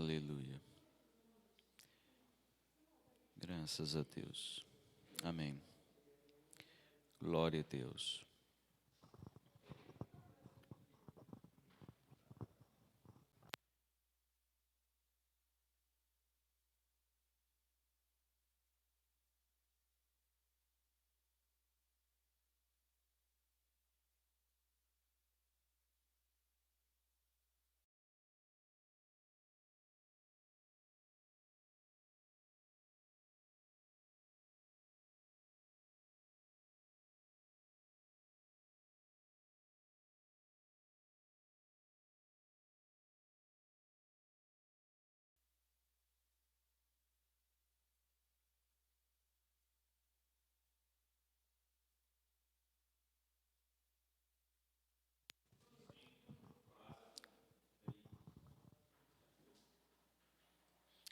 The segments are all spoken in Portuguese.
Aleluia. Graças a Deus. Amém. Glória a Deus.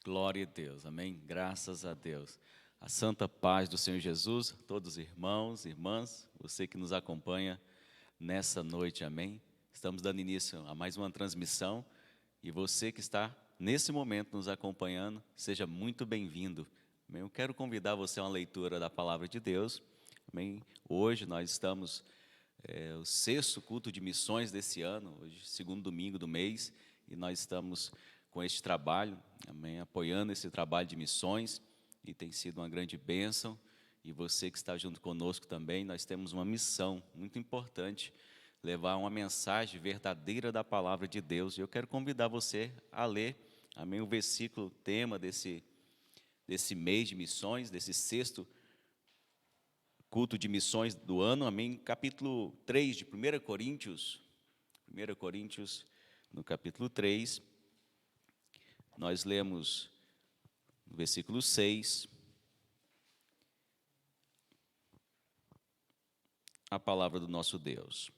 Glória a Deus, amém? Graças a Deus. A santa paz do Senhor Jesus, todos os irmãos, irmãs, você que nos acompanha nessa noite, amém? Estamos dando início a mais uma transmissão e você que está nesse momento nos acompanhando, seja muito bem-vindo. Amém? Eu quero convidar você a uma leitura da Palavra de Deus, amém? Hoje nós estamos, o sexto culto de missões desse ano, hoje, segundo domingo do mês, e nós estamos com este trabalho, amém, apoiando esse trabalho de missões, e tem sido uma grande bênção, e você que está junto conosco também, nós temos uma missão muito importante, levar uma mensagem verdadeira da palavra de Deus, e eu quero convidar você a ler, amém, o versículo tema desse mês de missões, desse sexto culto de missões do ano, amém, capítulo 3 de 1 Coríntios, no capítulo 3, nós lemos no versículo 6, a palavra do nosso Deus.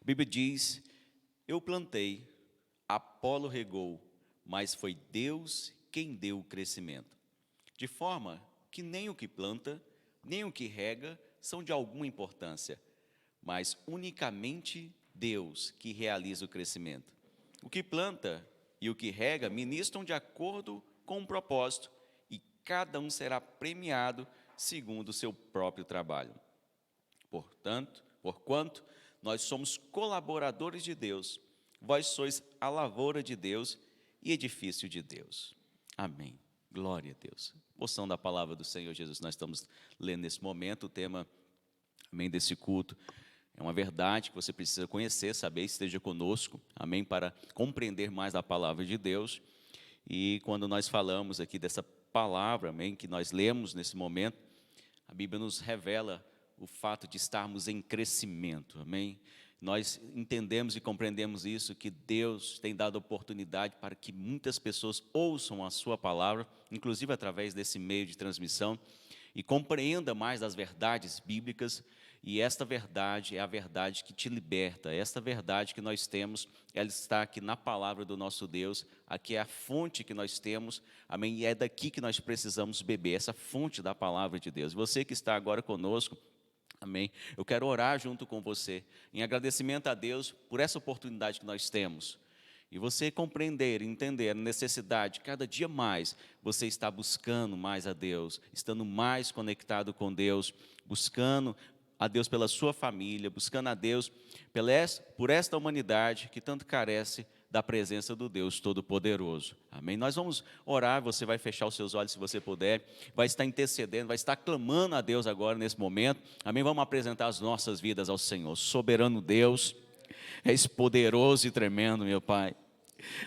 A Bíblia diz, eu plantei, Apolo regou, mas foi Deus quem deu o crescimento. De forma que nem o que planta, nem o que rega são de alguma importância, mas unicamente Deus que realiza o crescimento. O que planta e o que rega ministram de acordo com o propósito, e cada um será premiado segundo o seu próprio trabalho. Porquanto nós somos colaboradores de Deus, vós sois a lavoura de Deus e edifício de Deus. Amém. Glória a Deus. Porção da palavra do Senhor Jesus, nós estamos lendo nesse momento o tema, amém, desse culto. É uma verdade que você precisa conhecer, saber, esteja conosco, amém, para compreender mais a palavra de Deus. E quando nós falamos aqui dessa palavra, amém, que nós lemos nesse momento, a Bíblia nos revela o fato de estarmos em crescimento, amém. Nós entendemos e compreendemos isso, que Deus tem dado oportunidade para que muitas pessoas ouçam a sua palavra, inclusive através desse meio de transmissão, e compreenda mais das verdades bíblicas. E esta verdade é a verdade que te liberta, esta verdade que nós temos, ela está aqui na palavra do nosso Deus, aqui é a fonte que nós temos, amém, e é daqui que nós precisamos beber, essa fonte da palavra de Deus. Você que está agora conosco, amém, eu quero orar junto com você, em agradecimento a Deus por essa oportunidade que nós temos. E você compreender, entender a necessidade, cada dia mais, você está buscando mais a Deus, estando mais conectado com Deus, buscando a Deus pela sua família, buscando a Deus por esta humanidade que tanto carece da presença do Deus Todo-Poderoso. Amém? Nós vamos orar, você vai fechar os seus olhos se você puder, vai estar intercedendo, vai estar clamando a Deus agora nesse momento. Amém? Vamos apresentar as nossas vidas ao Senhor. Soberano Deus, és poderoso e tremendo, meu Pai.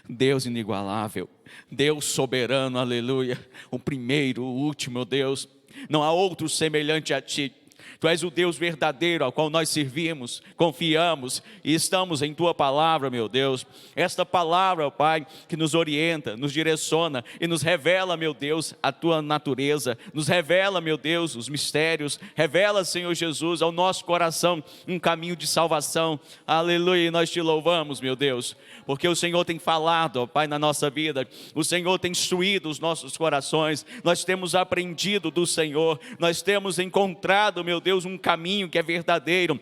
Deus inigualável, Deus soberano, aleluia. O primeiro, o último, Deus. Não há outro semelhante a Ti. Tu és o Deus verdadeiro ao qual nós servimos, confiamos e estamos em Tua palavra, meu Deus. Esta palavra, ó Pai, que nos orienta, nos direciona e nos revela, meu Deus, a Tua natureza. Nos revela, meu Deus, os mistérios. Revela, Senhor Jesus, ao nosso coração um caminho de salvação. Aleluia, e nós Te louvamos, meu Deus, porque o Senhor tem falado, ó Pai, na nossa vida. O Senhor tem instruído os nossos corações. Nós temos aprendido do Senhor. Nós temos encontrado, meu Deus, um caminho que é verdadeiro.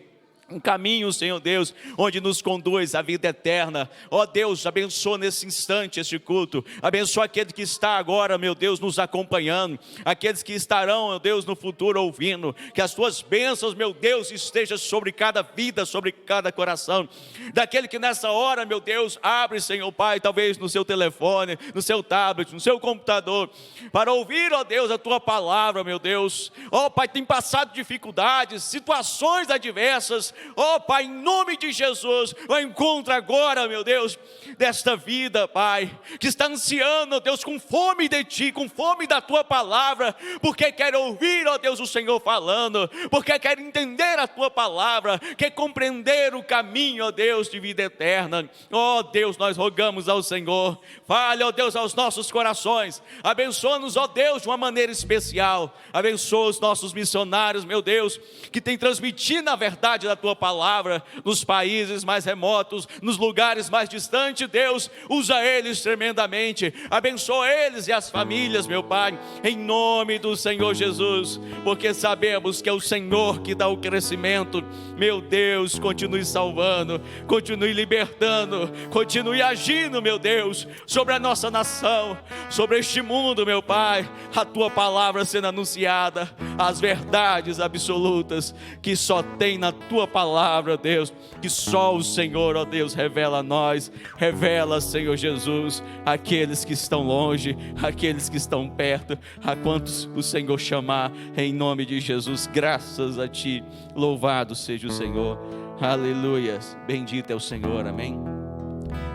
um caminho, Senhor Deus, onde nos conduz à vida eterna. Ó Deus, abençoa nesse instante este culto, abençoa aquele que está agora, meu Deus, nos acompanhando, aqueles que estarão, meu Deus, no futuro ouvindo, que as tuas bênçãos, meu Deus, estejam sobre cada vida, sobre cada coração, daquele que nessa hora, meu Deus, abre, Senhor Pai, talvez no seu telefone, no seu tablet, no seu computador, para ouvir, ó Deus, a tua palavra, meu Deus. Ó Pai, tem passado dificuldades, situações adversas. Ó Pai, em nome de Jesus, eu encontro agora, meu Deus, desta vida, Pai, que está ansiando, ó Deus, com fome de Ti, com fome da Tua palavra, porque quer ouvir, ó Deus, o Senhor falando, porque quer entender a Tua palavra, quer compreender o caminho, ó Deus, de vida eterna. Ó Deus, nós rogamos ao Senhor, fale, ó Deus, aos nossos corações, abençoa-nos, ó Deus, de uma maneira especial, abençoa os nossos missionários, meu Deus, que tem transmitido a verdade da Tua palavra, nos países mais remotos, nos lugares mais distantes. Deus, usa eles tremendamente, abençoa eles e as famílias, meu Pai, em nome do Senhor Jesus, porque sabemos que é o Senhor que dá o crescimento. Meu Deus, continue salvando, continue libertando, continue agindo, meu Deus, sobre a nossa nação, sobre este mundo, meu Pai, a Tua palavra sendo anunciada, as verdades absolutas que só tem na Tua palavra, Deus, que só o Senhor, ó Deus, revela a nós. Revela, Senhor Jesus, aqueles que estão longe, aqueles que estão perto, a quantos o Senhor chamar, em nome de Jesus. Graças a Ti, louvado seja o Senhor, aleluia, bendito é o Senhor, amém.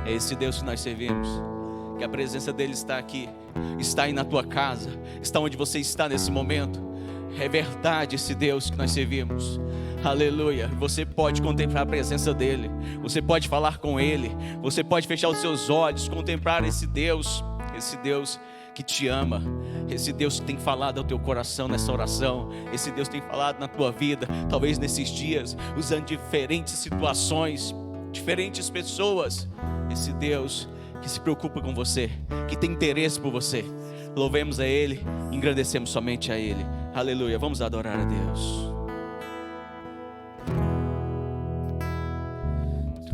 É esse Deus que nós servimos, que a presença dEle está aqui, está aí na tua casa, está onde você está nesse momento. É verdade esse Deus que nós servimos, aleluia. Você pode contemplar a presença dEle, você pode falar com Ele, você pode fechar os seus olhos, contemplar esse Deus que te ama, esse Deus que tem falado ao teu coração nessa oração, esse Deus que tem falado na tua vida, talvez nesses dias, usando diferentes situações, diferentes pessoas, esse Deus que se preocupa com você, que tem interesse por você. Louvemos a Ele, engrandecemos somente a Ele, aleluia. Vamos adorar a Deus.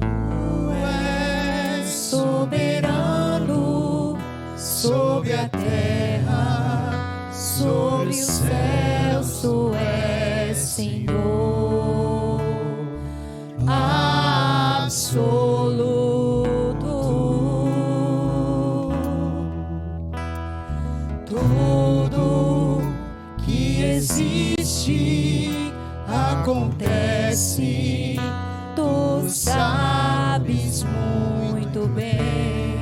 Tu és soberano sobre a terra, sobre os céus, Tu és Senhor absoluto. Tudo que existe acontece, Tu sabes muito bem.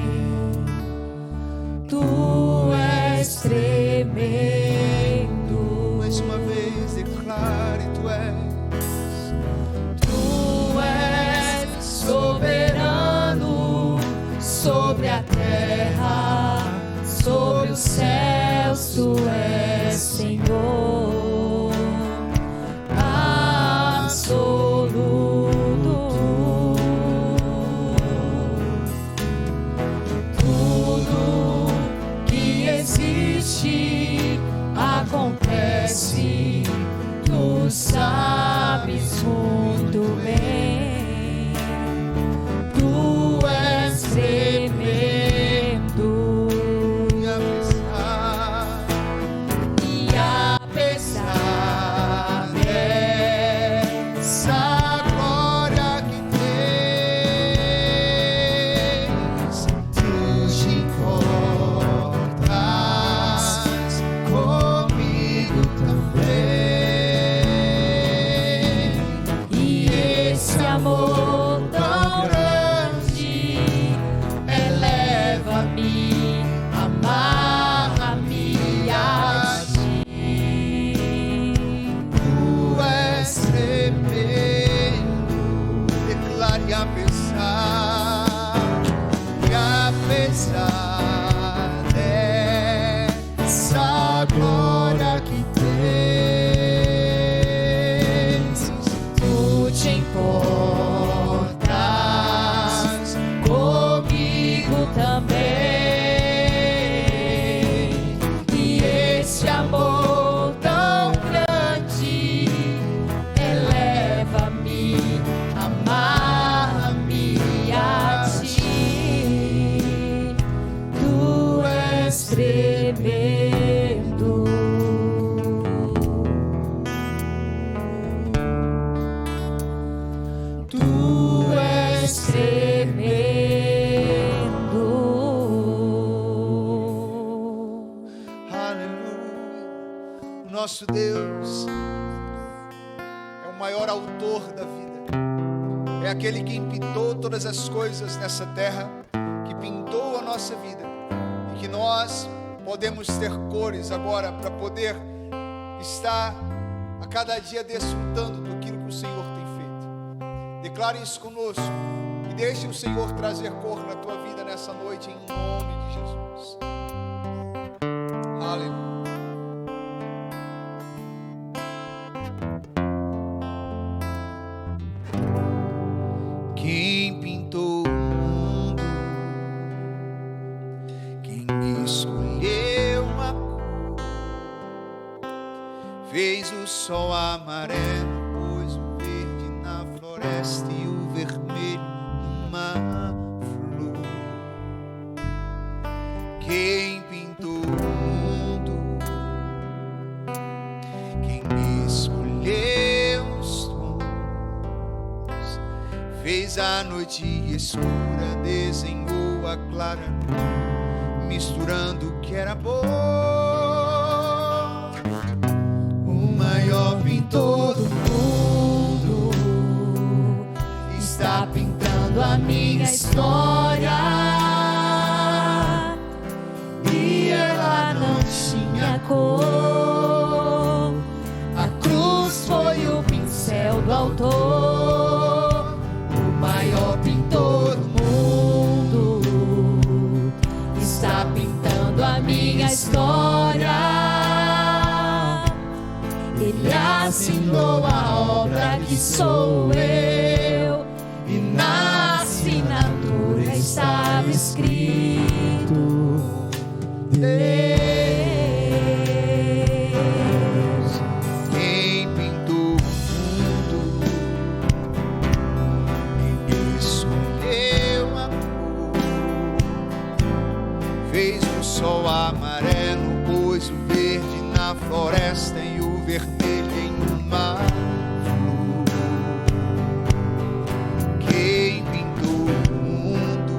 Tu és tremendo. Mais uma vez declare: Tu és soberano sobre a terra, sobre os céus, Tu és Senhor absoluto. Tudo que existe acontece, Tu sabes muito bem. Tu és tremendo. E apesar dessa glória que tens, Tu te importas comigo também. E esse amor tão grande eleva-me, amarra-me a Ti. Tu és tremendo. Declare: apesar dessa glória que tens, Tu te importas comigo também. E esse amor tão grande eleva-me, nosso Deus é o maior autor da vida. É aquele que pintou todas as coisas nessa terra, que pintou a nossa vida, e que nós podemos ter cores agora para poder estar a cada dia desfrutando daquilo que o Senhor tem feito. Declare isso conosco e deixe o Senhor trazer cor na tua vida nessa noite, em nome de Jesus. Aleluia. Quem pintou o mundo, quem escolheu a cor, fez o sol amarelo, pôs o verde na floresta e o vermelho numa flor. Quem pintou o mundo, quem escolheu os tons, fez a noite escura, desenhou a clara lua, misturando o que era bom. O maior pintor do mundo está pintando a minha história, E ela não tinha cor. A cruz foi o pincel do autor. O maior pintor do mundo está pintando a minha história. Ele assinou a obra que sou eu, e na assinatura estava escrito: Deus. quem pintou o mundo, quem escolheu a cor, fez o sol amarelo, pôs o verde na floresta e o vermelho em uma flor. Quem pintou o mundo,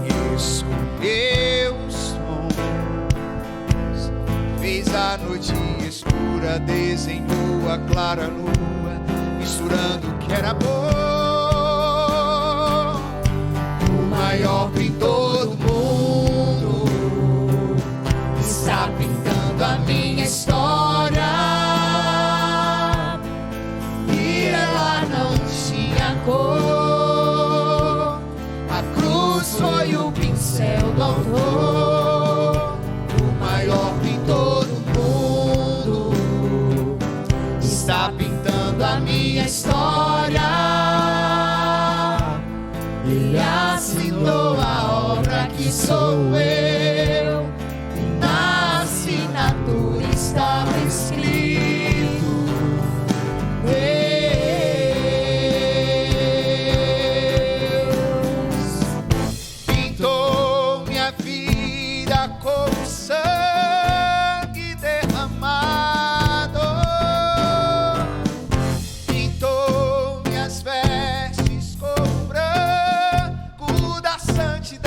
quem escolheu os tons, fez a noite escura, desenhou a clara lua, misturando o que era bom. O maior pintor do mundo está pintando a minha história, E ela não tinha cor. A cruz foi o pincel do autor. o maior pintor do mundo Está pintando a minha história. Ele assinou a obra que sou eu, e na assinatura estava escrito: Deus. pintou minha vida com sangue derramado, pintou minhas vestes com branco da santidade,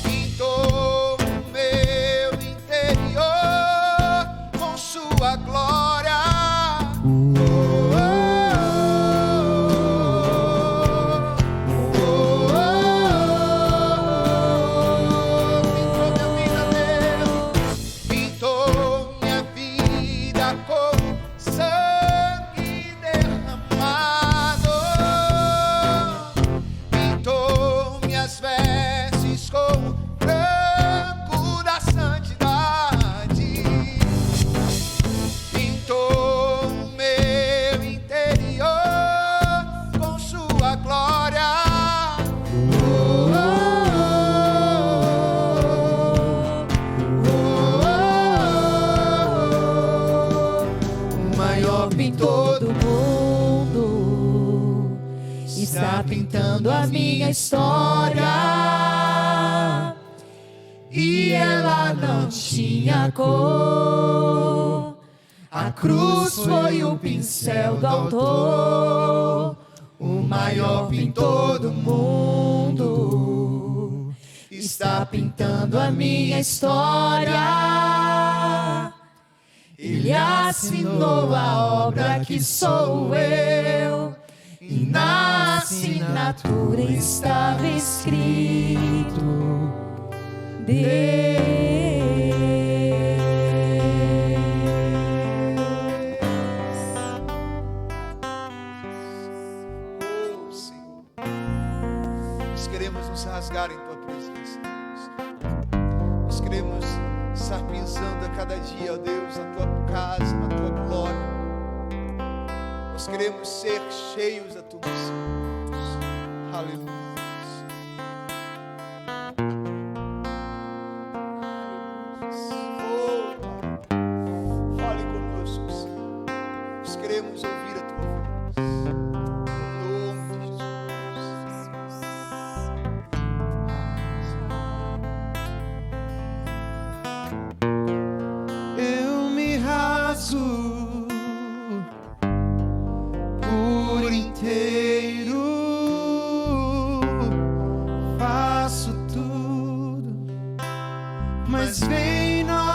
pintou o meu interior com sua glória. Pintou minha vida com sangue derramado, pintou minhas vestes com branco da santidade, pintou o meu interior com sua glória. O maior pintor Todo mundo está pintando a minha história, e ela não tinha cor. A cruz foi o pincel do autor. O maior pintor do mundo está pintando a minha história. Ele assinou a obra que sou eu, e na assinatura estava escrito Oh, Senhor, nós queremos nos rasgar em Tua presença, Deus. Nós queremos estar pisando a cada dia, ó Deus, na Tua casa, na Tua glória. Nós queremos ser cheios da Tua unção, Deus. Aleluia. Fale conosco, Senhor. Nós queremos ouvir a Tua voz. Em nome de Jesus. Eu me rasgo por inteiro, faço tudo, mas vem novamente.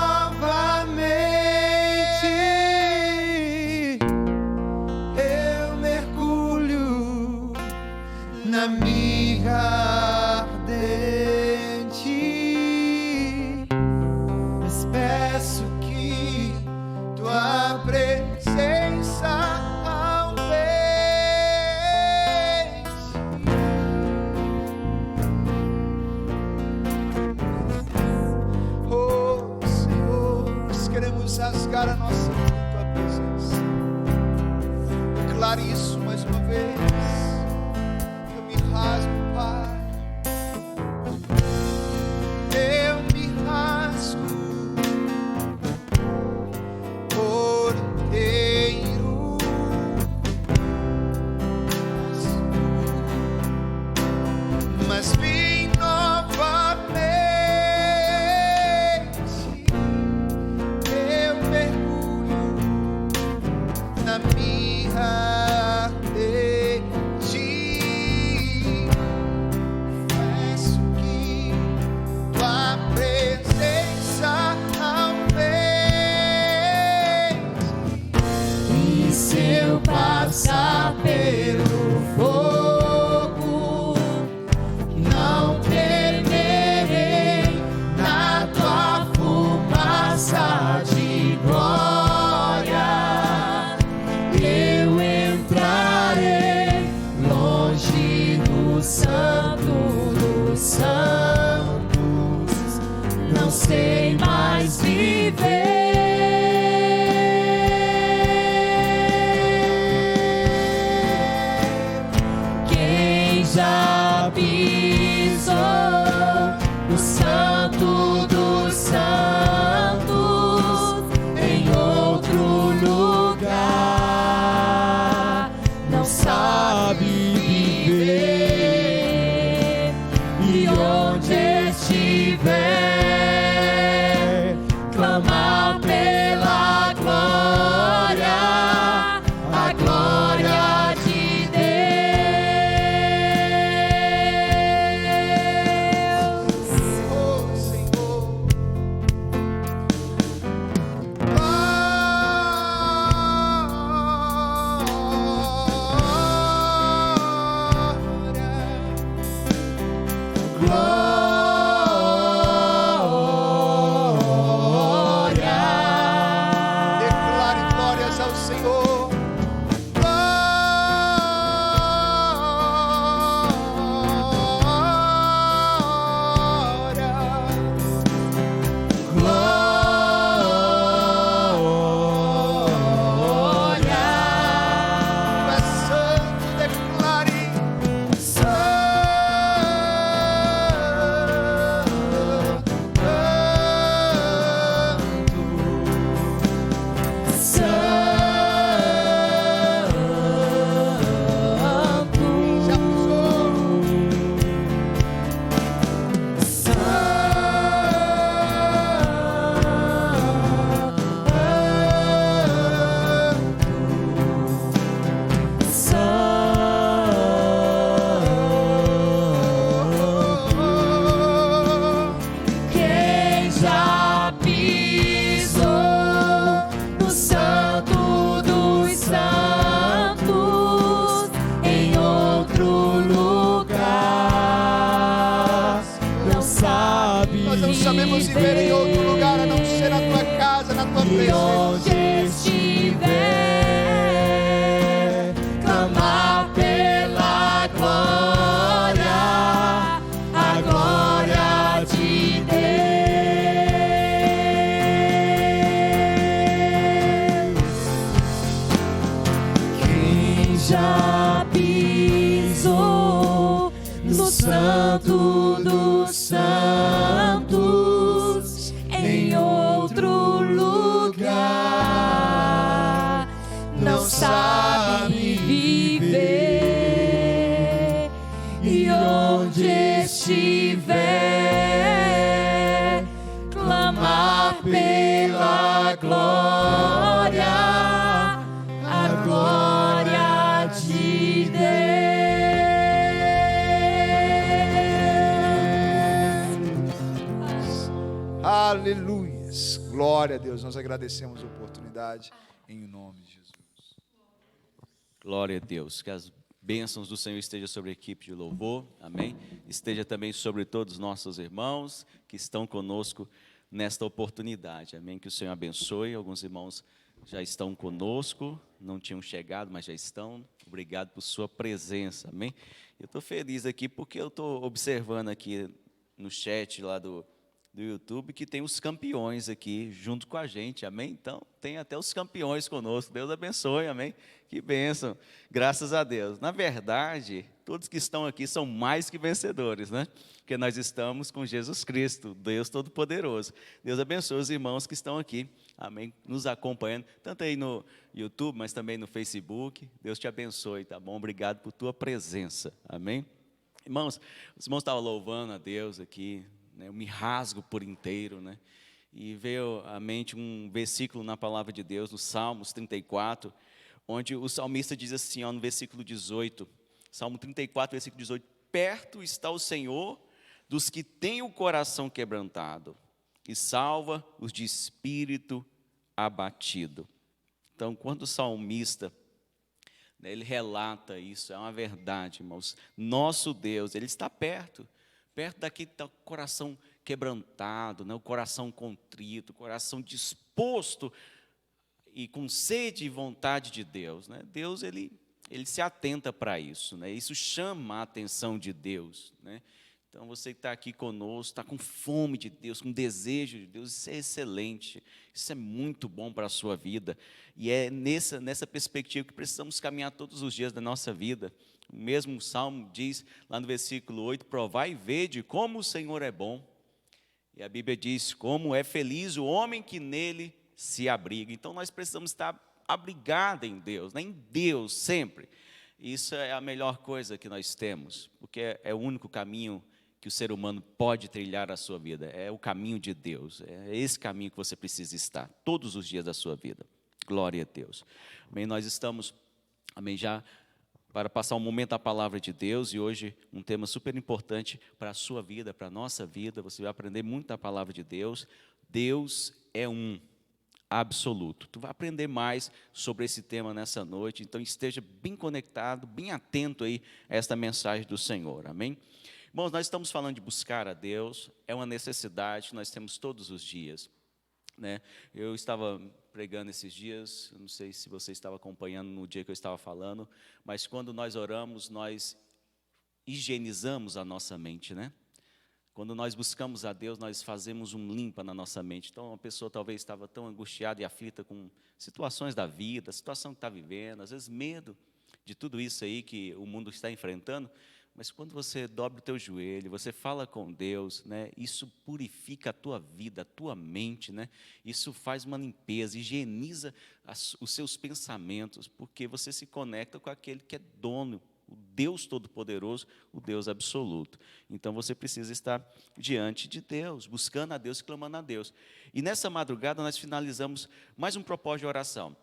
Eu mergulho na mirra ardente, mas peço que Tua presença aumente. Oh, Senhor, nós queremos rasgar a nossa vida em Tua presença. Declare isso mais uma vez. Eu me rasgo, Pai. Eu me rasgo por inteiro, mas vim novamente. Eu mergulho na mirra ardente. Peço que Tua presença aumente. E se eu passar pelo fogo, não temerei, na Tua fumaça de glória eu entrarei longe do Santo dos Santos, não sei mais viver. Quem já pisou no Santo dos Santos em outro lugar não sabe viver, e onde estiver clamar estiver em outro lugar, a não ser na tua casa, na tua E presença. onde estiver, clamar pela glória, a glória de Deus. Quem já pisou no Santo dos Santos, em outro lugar, não sabe viver. E onde estiver, clamar pela glória, a glória de Deus. Aleluias. Glória a Deus. Nós agradecemos a oportunidade em nome de Jesus. Glória a Deus. Que as bênçãos do Senhor estejam sobre a equipe de louvor. Amém. Esteja também sobre todos os nossos irmãos que estão conosco nesta oportunidade. Amém. Que o Senhor abençoe. Alguns irmãos já estão conosco, não tinham chegado, mas já estão. Obrigado por sua presença. Amém. Eu estou feliz aqui porque eu estou observando aqui no chat lá do YouTube, que tem os campeões aqui junto com a gente, amém? Então, tem até os campeões conosco, Deus abençoe, amém? Que bênção, graças a Deus. Na verdade, todos que estão aqui são mais que vencedores, né? Porque nós estamos com Jesus Cristo, Deus Todo-Poderoso. Deus abençoe os irmãos que estão aqui, amém? Nos acompanhando, tanto aí no YouTube, mas também no Facebook. Deus te abençoe, tá bom? Obrigado por tua presença, amém? Irmãos, os irmãos estavam louvando a Deus aqui, eu me rasgo por inteiro, né? E veio à mente um versículo na palavra de Deus, no Salmos 34, onde o salmista diz assim, ó, no versículo 18, Salmo 34, versículo 18, perto está o Senhor dos que têm o coração quebrantado, e salva os de espírito abatido. Então, quando o salmista, né, ele relata isso, é uma verdade, irmãos, nosso Deus, Ele está perto daquele que está o coração quebrantado, né? O coração contrito, o coração disposto e com sede e vontade de Deus, né? Deus, ele se atenta para isso, né? Isso chama a atenção de Deus, né? Então, você que está aqui conosco, está com fome de Deus, com desejo de Deus, isso é excelente, isso é muito bom para a sua vida, e é nessa perspectiva que precisamos caminhar todos os dias da nossa vida. O mesmo Salmo diz, lá no versículo 8, provai e vede como o Senhor é bom, e a Bíblia diz, como é feliz o homem que nele se abriga. Então, nós precisamos estar abrigados em Deus, né? Em Deus sempre. Isso é a melhor coisa que nós temos, porque é o único caminho que o ser humano pode trilhar a sua vida, é o caminho de Deus, é esse caminho que você precisa estar, todos os dias da sua vida. Glória a Deus. Amém, nós estamos, amém, já para passar um momento da palavra de Deus, e hoje um tema super importante para a sua vida, para a nossa vida, você vai aprender muito da palavra de Deus. Deus é um, absoluto. Tu vai aprender mais sobre esse tema nessa noite, então esteja bem conectado, bem atento aí a esta mensagem do Senhor, amém? Irmãos, nós estamos falando de buscar a Deus, é uma necessidade que nós temos todos os dias, né? Eu estava pregando esses dias, não sei se você estava acompanhando no dia que eu estava falando, mas quando nós oramos, nós higienizamos a nossa mente, né? Quando nós buscamos a Deus, nós fazemos um limpa na nossa mente. Então, uma pessoa talvez estava tão angustiada e aflita com situações da vida, a situação que está vivendo, às vezes medo de tudo isso aí que o mundo está enfrentando, mas quando você dobra o teu joelho, você fala com Deus, né, isso purifica a tua vida, a tua mente, né, isso faz uma limpeza, higieniza os seus pensamentos, porque você se conecta com aquele que é dono, o Deus Todo-Poderoso, o Deus absoluto. Então, você precisa estar diante de Deus, buscando a Deus e clamando a Deus. E nessa madrugada, nós finalizamos mais um propósito de oração.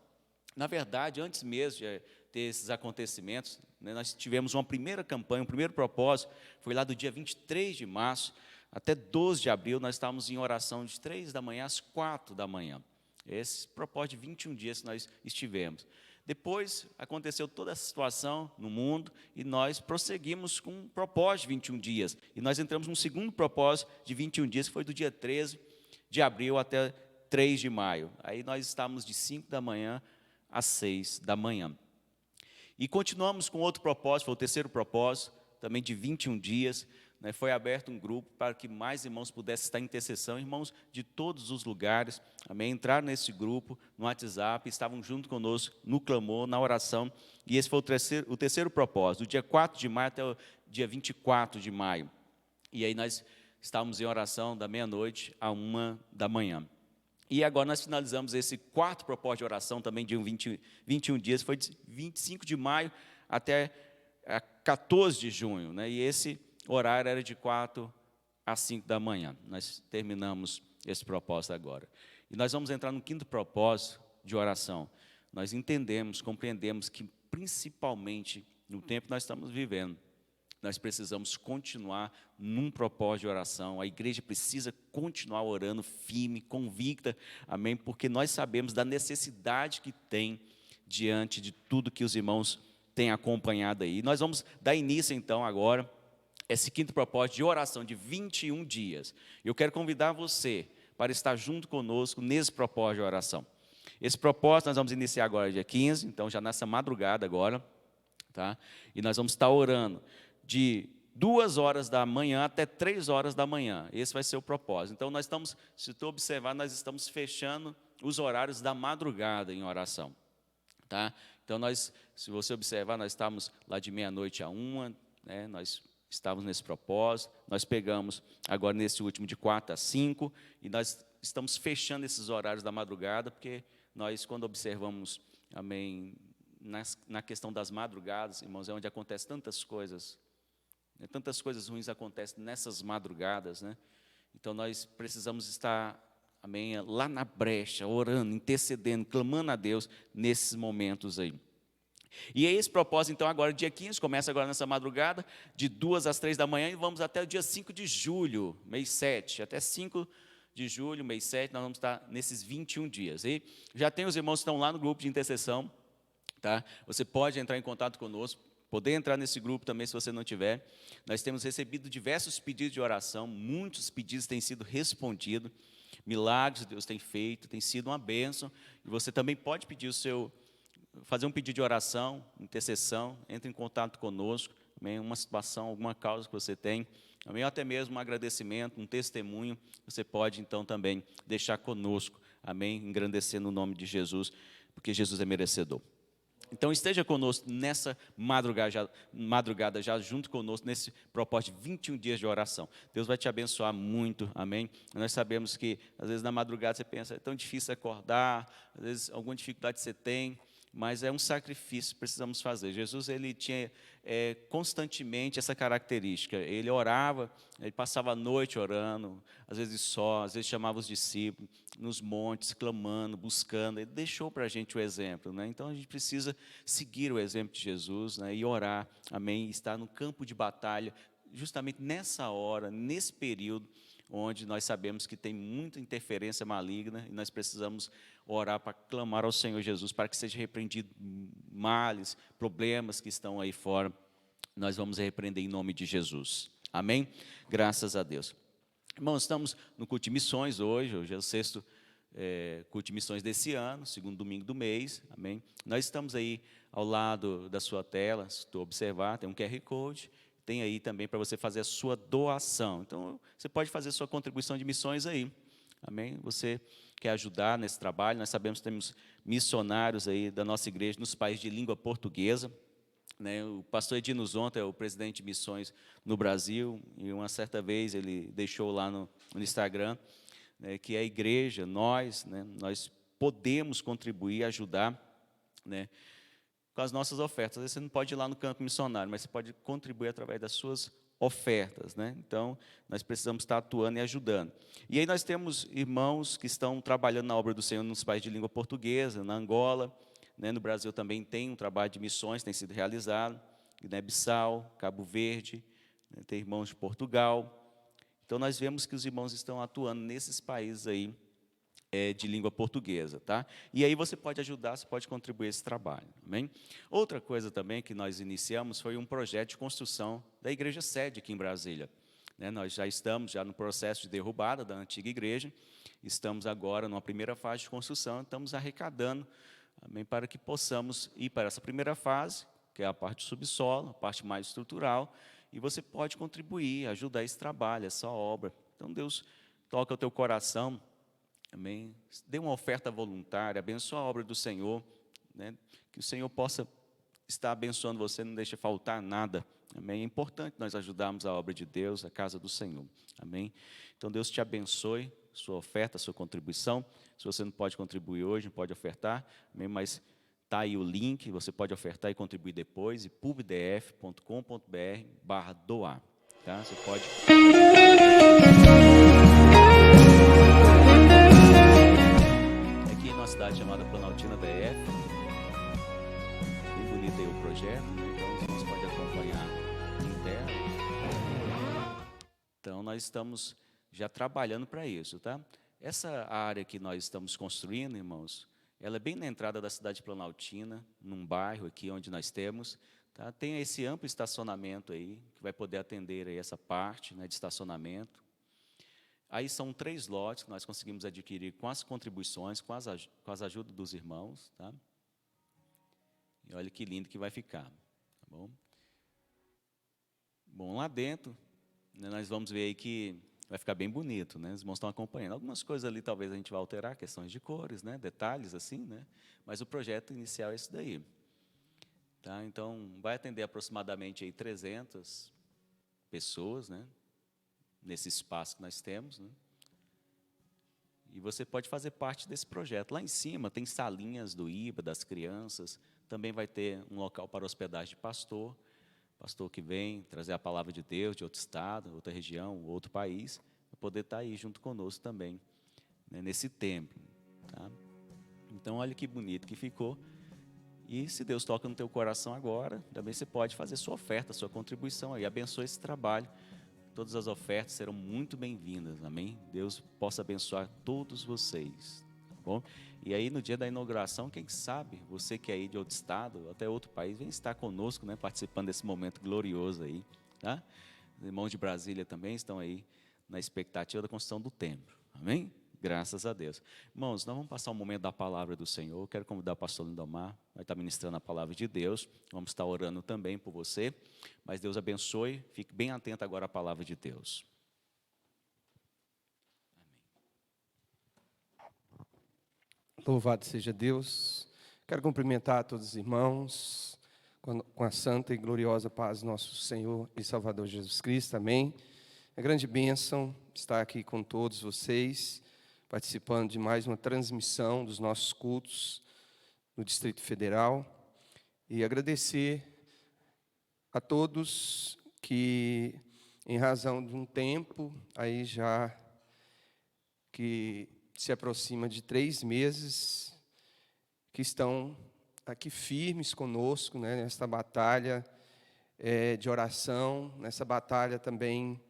Na verdade, antes mesmo de ter esses acontecimentos, né, nós tivemos uma primeira campanha, um primeiro propósito, foi lá do dia 23 de março até 12 de abril, nós estávamos em oração de 3 da manhã às 4 da manhã. Esse propósito de 21 dias que nós estivemos. Depois aconteceu toda essa situação no mundo e nós prosseguimos com um propósito de 21 dias. E nós entramos num segundo propósito de 21 dias, que foi do dia 13 de abril até 3 de maio. Aí nós estávamos de 5 da manhã às 6 da manhã. E continuamos com outro propósito, foi o terceiro propósito, também de 21 dias. Né, foi aberto um grupo para que mais irmãos pudessem estar em intercessão, irmãos de todos os lugares, amém? Entraram nesse grupo, no WhatsApp, estavam junto conosco no clamor, na oração, e esse foi o terceiro propósito, do dia 4 de maio até o dia 24 de maio. E aí nós estávamos em oração da meia-noite à 1 da manhã. E agora nós finalizamos esse quarto propósito de oração, também de 21 dias, foi de 25 de maio até 14 de junho, né? E esse horário era de 4 às 5 da manhã. Nós terminamos esse propósito agora. E nós vamos entrar no quinto propósito de oração. Nós entendemos, compreendemos que, principalmente no tempo que nós estamos vivendo, nós precisamos continuar num propósito de oração. A igreja precisa continuar orando firme, convicta, amém? Porque nós sabemos da necessidade que tem diante de tudo que os irmãos têm acompanhado aí. E nós vamos dar início, então, agora, esse quinto propósito de oração de 21 dias. Eu quero convidar você para estar junto conosco nesse propósito de oração. Esse propósito nós vamos iniciar agora dia 15, então já nessa madrugada agora, tá? E nós vamos estar orando de 2 horas da manhã até 3 horas da manhã. Esse vai ser o propósito. Então nós estamos, se tu observar, nós estamos fechando os horários da madrugada em oração, tá? Então nós, se você observar, nós estamos lá de meia-noite a 1, né? Nós estávamos nesse propósito, nós pegamos agora nesse último de 4 a 5, e nós estamos fechando esses horários da madrugada, porque nós, quando observamos, amém, na questão das madrugadas, irmãos, é onde acontecem tantas coisas, né, tantas coisas ruins acontecem nessas madrugadas, né? Então nós precisamos estar, amém, lá na brecha, orando, intercedendo, clamando a Deus nesses momentos aí. E é esse propósito, então, agora, dia 15, começa agora nessa madrugada, de 2 às 3 da manhã, e vamos até o dia 5 de julho, mês 7, até 5 de julho, mês 7, nós vamos estar nesses 21 dias. E já tem os irmãos que estão lá no grupo de intercessão, tá? Você pode entrar em contato conosco, poder entrar nesse grupo também, se você não tiver. Nós temos recebido diversos pedidos de oração, muitos pedidos têm sido respondidos, milagres Deus tem feito, tem sido uma bênção, e você também pode pedir fazer um pedido de oração, intercessão, entre em contato conosco, amém? Uma situação, alguma causa que você tem, amém? Ou até mesmo um agradecimento, um testemunho, você pode então também deixar conosco, amém? Engrandecendo o nome de Jesus, porque Jesus é merecedor. Então esteja conosco nessa madrugada já junto conosco, nesse propósito de 21 dias de oração. Deus vai te abençoar muito, amém? Nós sabemos que às vezes na madrugada você pensa, é tão difícil acordar, às vezes alguma dificuldade você tem, mas é um sacrifício que precisamos fazer. Jesus, ele tinha constantemente essa característica. Ele orava, ele passava a noite orando, às vezes só, às vezes chamava os discípulos nos montes, clamando, buscando. Ele deixou para a gente o exemplo, né? Então a gente precisa seguir o exemplo de Jesus, né? E orar, amém? Estar no campo de batalha, justamente nessa hora, nesse período, onde nós sabemos que tem muita interferência maligna e nós precisamos orar para clamar ao Senhor Jesus para que seja repreendido males, problemas que estão aí fora. Nós vamos repreender em nome de Jesus. Amém? Graças a Deus. Irmãos, estamos no culto de missões hoje é o sexto culto de missões desse ano, segundo domingo do mês. Amém? Nós estamos aí ao lado da sua tela, se tu observar, tem um QR Code. Tem aí também para você fazer a sua doação. Então, você pode fazer a sua contribuição de missões aí. Amém? Você quer ajudar nesse trabalho. Nós sabemos que temos missionários aí da nossa igreja nos países de língua portuguesa. Né? O pastor Edino Zonta é o presidente de missões no Brasil. E uma certa vez ele deixou lá no Instagram, né, que a igreja, nós podemos contribuir, ajudar, né, com as nossas ofertas. Às vezes você não pode ir lá no campo missionário, mas você pode contribuir através das suas ofertas, né? Então, nós precisamos estar atuando e ajudando. E aí nós temos irmãos que estão trabalhando na obra do Senhor nos países de língua portuguesa, na Angola, né? No Brasil também tem um trabalho de missões, tem sido realizado, Guiné-Bissau, Cabo Verde, né? Tem irmãos de Portugal. Então, nós vemos que os irmãos estão atuando nesses países aí, de língua portuguesa, tá? E aí você pode ajudar, você pode contribuir a esse trabalho, amém? Outra coisa também que nós iniciamos foi um projeto de construção da igreja sede aqui em Brasília. né? Nós já estamos no processo de derrubada da antiga igreja, estamos agora numa primeira fase de construção, estamos arrecadando, amém, para que possamos ir para essa primeira fase, que é a parte do subsolo, a parte mais estrutural, e você pode contribuir, ajudar esse trabalho, essa obra. Então, Deus toca o teu coração, amém? Dê uma oferta voluntária, abençoa a obra do Senhor, né? Que o Senhor possa estar abençoando você, não deixe faltar nada, amém? É importante nós ajudarmos a obra de Deus, a casa do Senhor, amém? Então, Deus te abençoe, sua oferta, sua contribuição. Se você não pode contribuir hoje, não pode ofertar, amém? Mas está aí o link, você pode ofertar e contribuir depois, e pubdf.com.br/doar, tá? Você pode... Aqui em uma cidade chamada Planaltina DF, bem bonito aí o projeto, né? Então os irmãos podem acompanhar em tela. Então nós estamos já trabalhando para isso, tá? Essa área que nós estamos construindo, irmãos, ela é bem na entrada da cidade de Planaltina, num bairro aqui onde nós temos, tá? Tem esse amplo estacionamento aí, que vai poder atender aí essa parte, né, de estacionamento. Aí são 3 lotes que nós conseguimos adquirir com as contribuições, com as ajudas dos irmãos, tá? E olha que lindo que vai ficar, tá bom? Bom, lá dentro, né, nós vamos ver aí que vai ficar bem bonito, né? Os irmãos estão acompanhando. Algumas coisas ali talvez a gente vá alterar, questões de cores, né? Detalhes assim, né? Mas o projeto inicial é esse daí. Tá? Então, vai atender aproximadamente aí 300 pessoas, né? Nesse espaço que nós temos, né? E você pode fazer parte desse projeto. Lá em cima tem salinhas do IBA, das crianças, também vai ter um local para hospedagem de pastor que vem trazer a palavra de Deus de outro estado, outra região, outro país, para poder estar aí junto conosco também, né, nesse templo. Tá? Então, olha que bonito que ficou. E se Deus toca no teu coração agora, também você pode fazer sua oferta, sua contribuição aí, abençoe esse trabalho. Todas as ofertas serão muito bem-vindas, amém? Deus possa abençoar todos vocês, tá bom? E aí, no dia da inauguração, quem sabe, você que é aí de outro estado, até outro país, vem estar conosco, né, participando desse momento glorioso aí, tá? Os irmãos de Brasília também estão aí na expectativa da construção do templo, amém? Graças a Deus. Irmãos, nós vamos passar um momento da palavra do Senhor. Eu quero convidar o pastor Lindomar, vai estar ministrando a palavra de Deus. Vamos estar orando também por você. Mas Deus abençoe. Fique bem atento agora à palavra de Deus. Louvado seja Deus. Quero cumprimentar a todos os irmãos com a santa e gloriosa paz do nosso Senhor e Salvador Jesus Cristo. Amém. É grande bênção estar aqui com todos vocês, participando de mais uma transmissão dos nossos cultos no Distrito Federal, e agradecer a todos que, em razão de um tempo, aí já que se aproxima de 3 meses, que estão aqui firmes conosco, né, nesta batalha de oração, nessa batalha também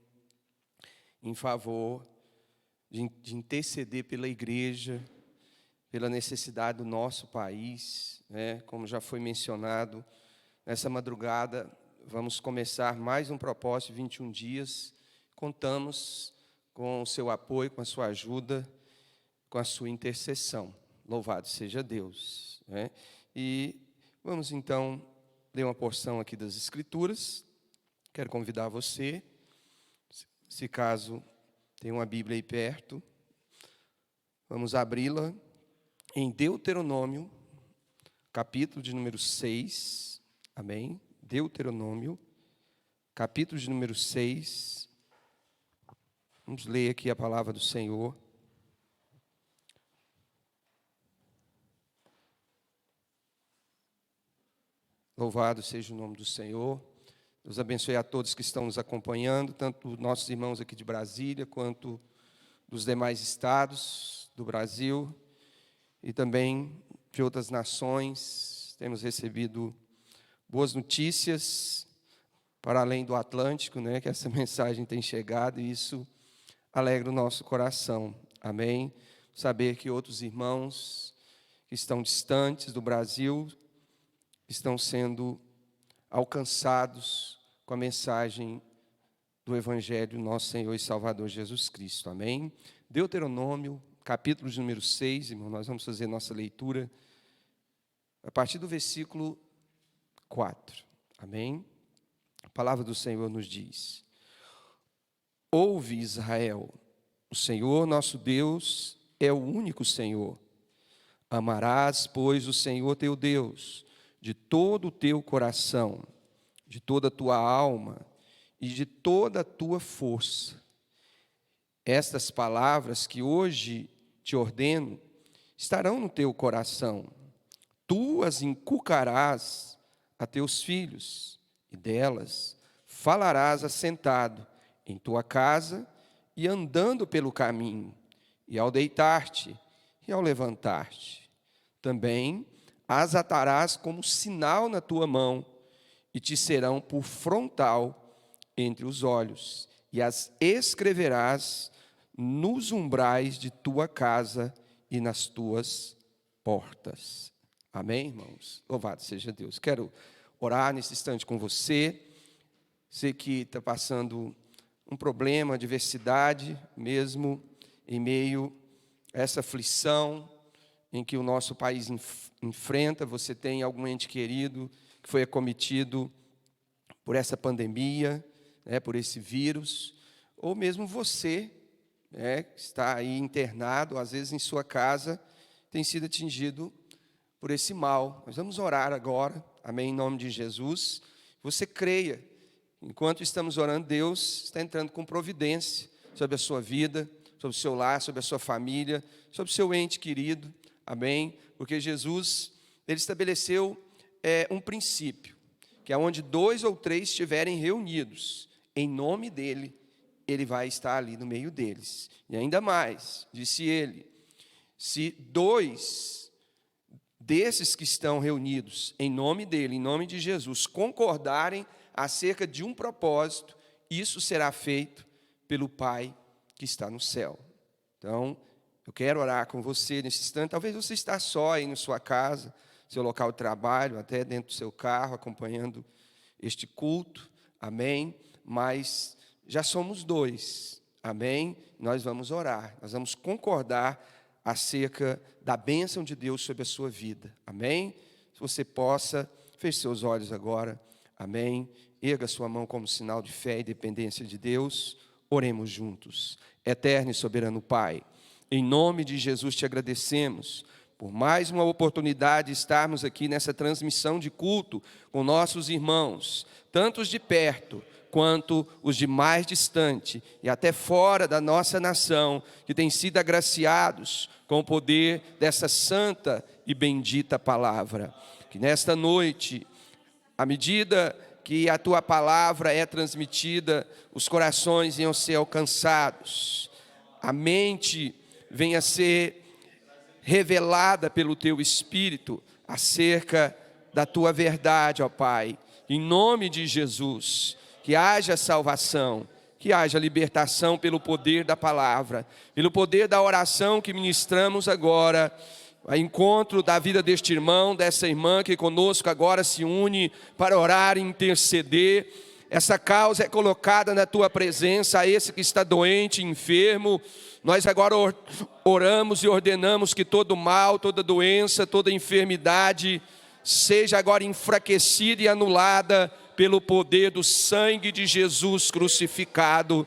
em favor de interceder pela igreja, pela necessidade do nosso país, né? Como já foi mencionado, nessa madrugada vamos começar mais um propósito de 21 dias. Contamos com o seu apoio, com a sua ajuda, com a sua intercessão. Louvado seja Deus, né? E vamos então ler uma porção aqui das Escrituras. Quero convidar você, se caso tem uma Bíblia aí perto, vamos abri-la em Deuteronômio, capítulo de número 6, amém? Deuteronômio, capítulo de número 6, vamos ler aqui a palavra do Senhor. Louvado seja o nome do Senhor. Deus abençoe a todos que estão nos acompanhando, tanto nossos irmãos aqui de Brasília, quanto dos demais estados do Brasil e também de outras nações. Temos recebido boas notícias para além do Atlântico, né, que essa mensagem tem chegado, e isso alegra o nosso coração. Amém? Saber que outros irmãos que estão distantes do Brasil estão sendo alcançados com a mensagem do Evangelho, nosso Senhor e Salvador Jesus Cristo. Amém? Deuteronômio, capítulo de número 6, irmão, nós vamos fazer nossa leitura a partir do versículo 4. Amém? A palavra do Senhor nos diz: Ouve, Israel, o Senhor nosso Deus é o único Senhor. Amarás, pois, o Senhor teu Deus de todo o teu coração, de toda a tua alma e de toda a tua força. Estas palavras que hoje te ordeno estarão no teu coração. Tu as inculcarás a teus filhos, e delas falarás assentado em tua casa e andando pelo caminho, e ao deitar-te e ao levantar-te. Também as atarás como sinal na tua mão, e te serão por frontal entre os olhos, e as escreverás nos umbrais de tua casa e nas tuas portas. Amém, irmãos? Louvado seja Deus. Quero orar nesse instante com você. Sei que está passando um problema, adversidade, mesmo em meio a essa aflição em que o nosso país enfrenta. Você tem algum ente querido que foi acometido por essa pandemia, por esse vírus, ou mesmo você, que está aí internado, às vezes em sua casa, tem sido atingido por esse mal. Nós vamos orar agora, amém, em nome de Jesus. Você creia, enquanto estamos orando, Deus está entrando com providência sobre a sua vida, sobre o seu lar, sobre a sua família, sobre o seu ente querido, amém, porque Jesus, Ele estabeleceu um princípio, que é onde 2 ou 3 estiverem reunidos, em nome dEle, Ele vai estar ali no meio deles. E ainda mais, disse Ele, se 2 desses que estão reunidos em nome dEle, em nome de Jesus, concordarem acerca de um propósito, isso será feito pelo Pai que está no céu. Então, eu quero orar com você nesse instante. Talvez você está só aí na sua casa, seu local de trabalho, até dentro do seu carro, acompanhando este culto, amém? Mas já somos 2, amém? Nós vamos orar, nós vamos concordar acerca da bênção de Deus sobre a sua vida, amém? Se você possa, feche seus olhos agora, amém? Erga sua mão como sinal de fé e dependência de Deus, oremos juntos. Eterno e soberano Pai, em nome de Jesus te agradecemos por mais uma oportunidade de estarmos aqui nessa transmissão de culto com nossos irmãos, tanto os de perto quanto os de mais distante e até fora da nossa nação, que têm sido agraciados com o poder dessa santa e bendita palavra. Que nesta noite, à medida que a tua palavra é transmitida, os corações venham ser alcançados, a mente venha ser revelada pelo teu Espírito acerca da tua verdade, ó Pai. Em nome de Jesus, que haja salvação, que haja libertação pelo poder da palavra, pelo poder da oração que ministramos agora, a encontro da vida deste irmão, dessa irmã que conosco agora se une para orar e interceder. Essa causa é colocada na tua presença, a esse que está doente, enfermo. Nós agora oramos e ordenamos que todo mal, toda doença, toda enfermidade seja agora enfraquecida e anulada pelo poder do sangue de Jesus crucificado.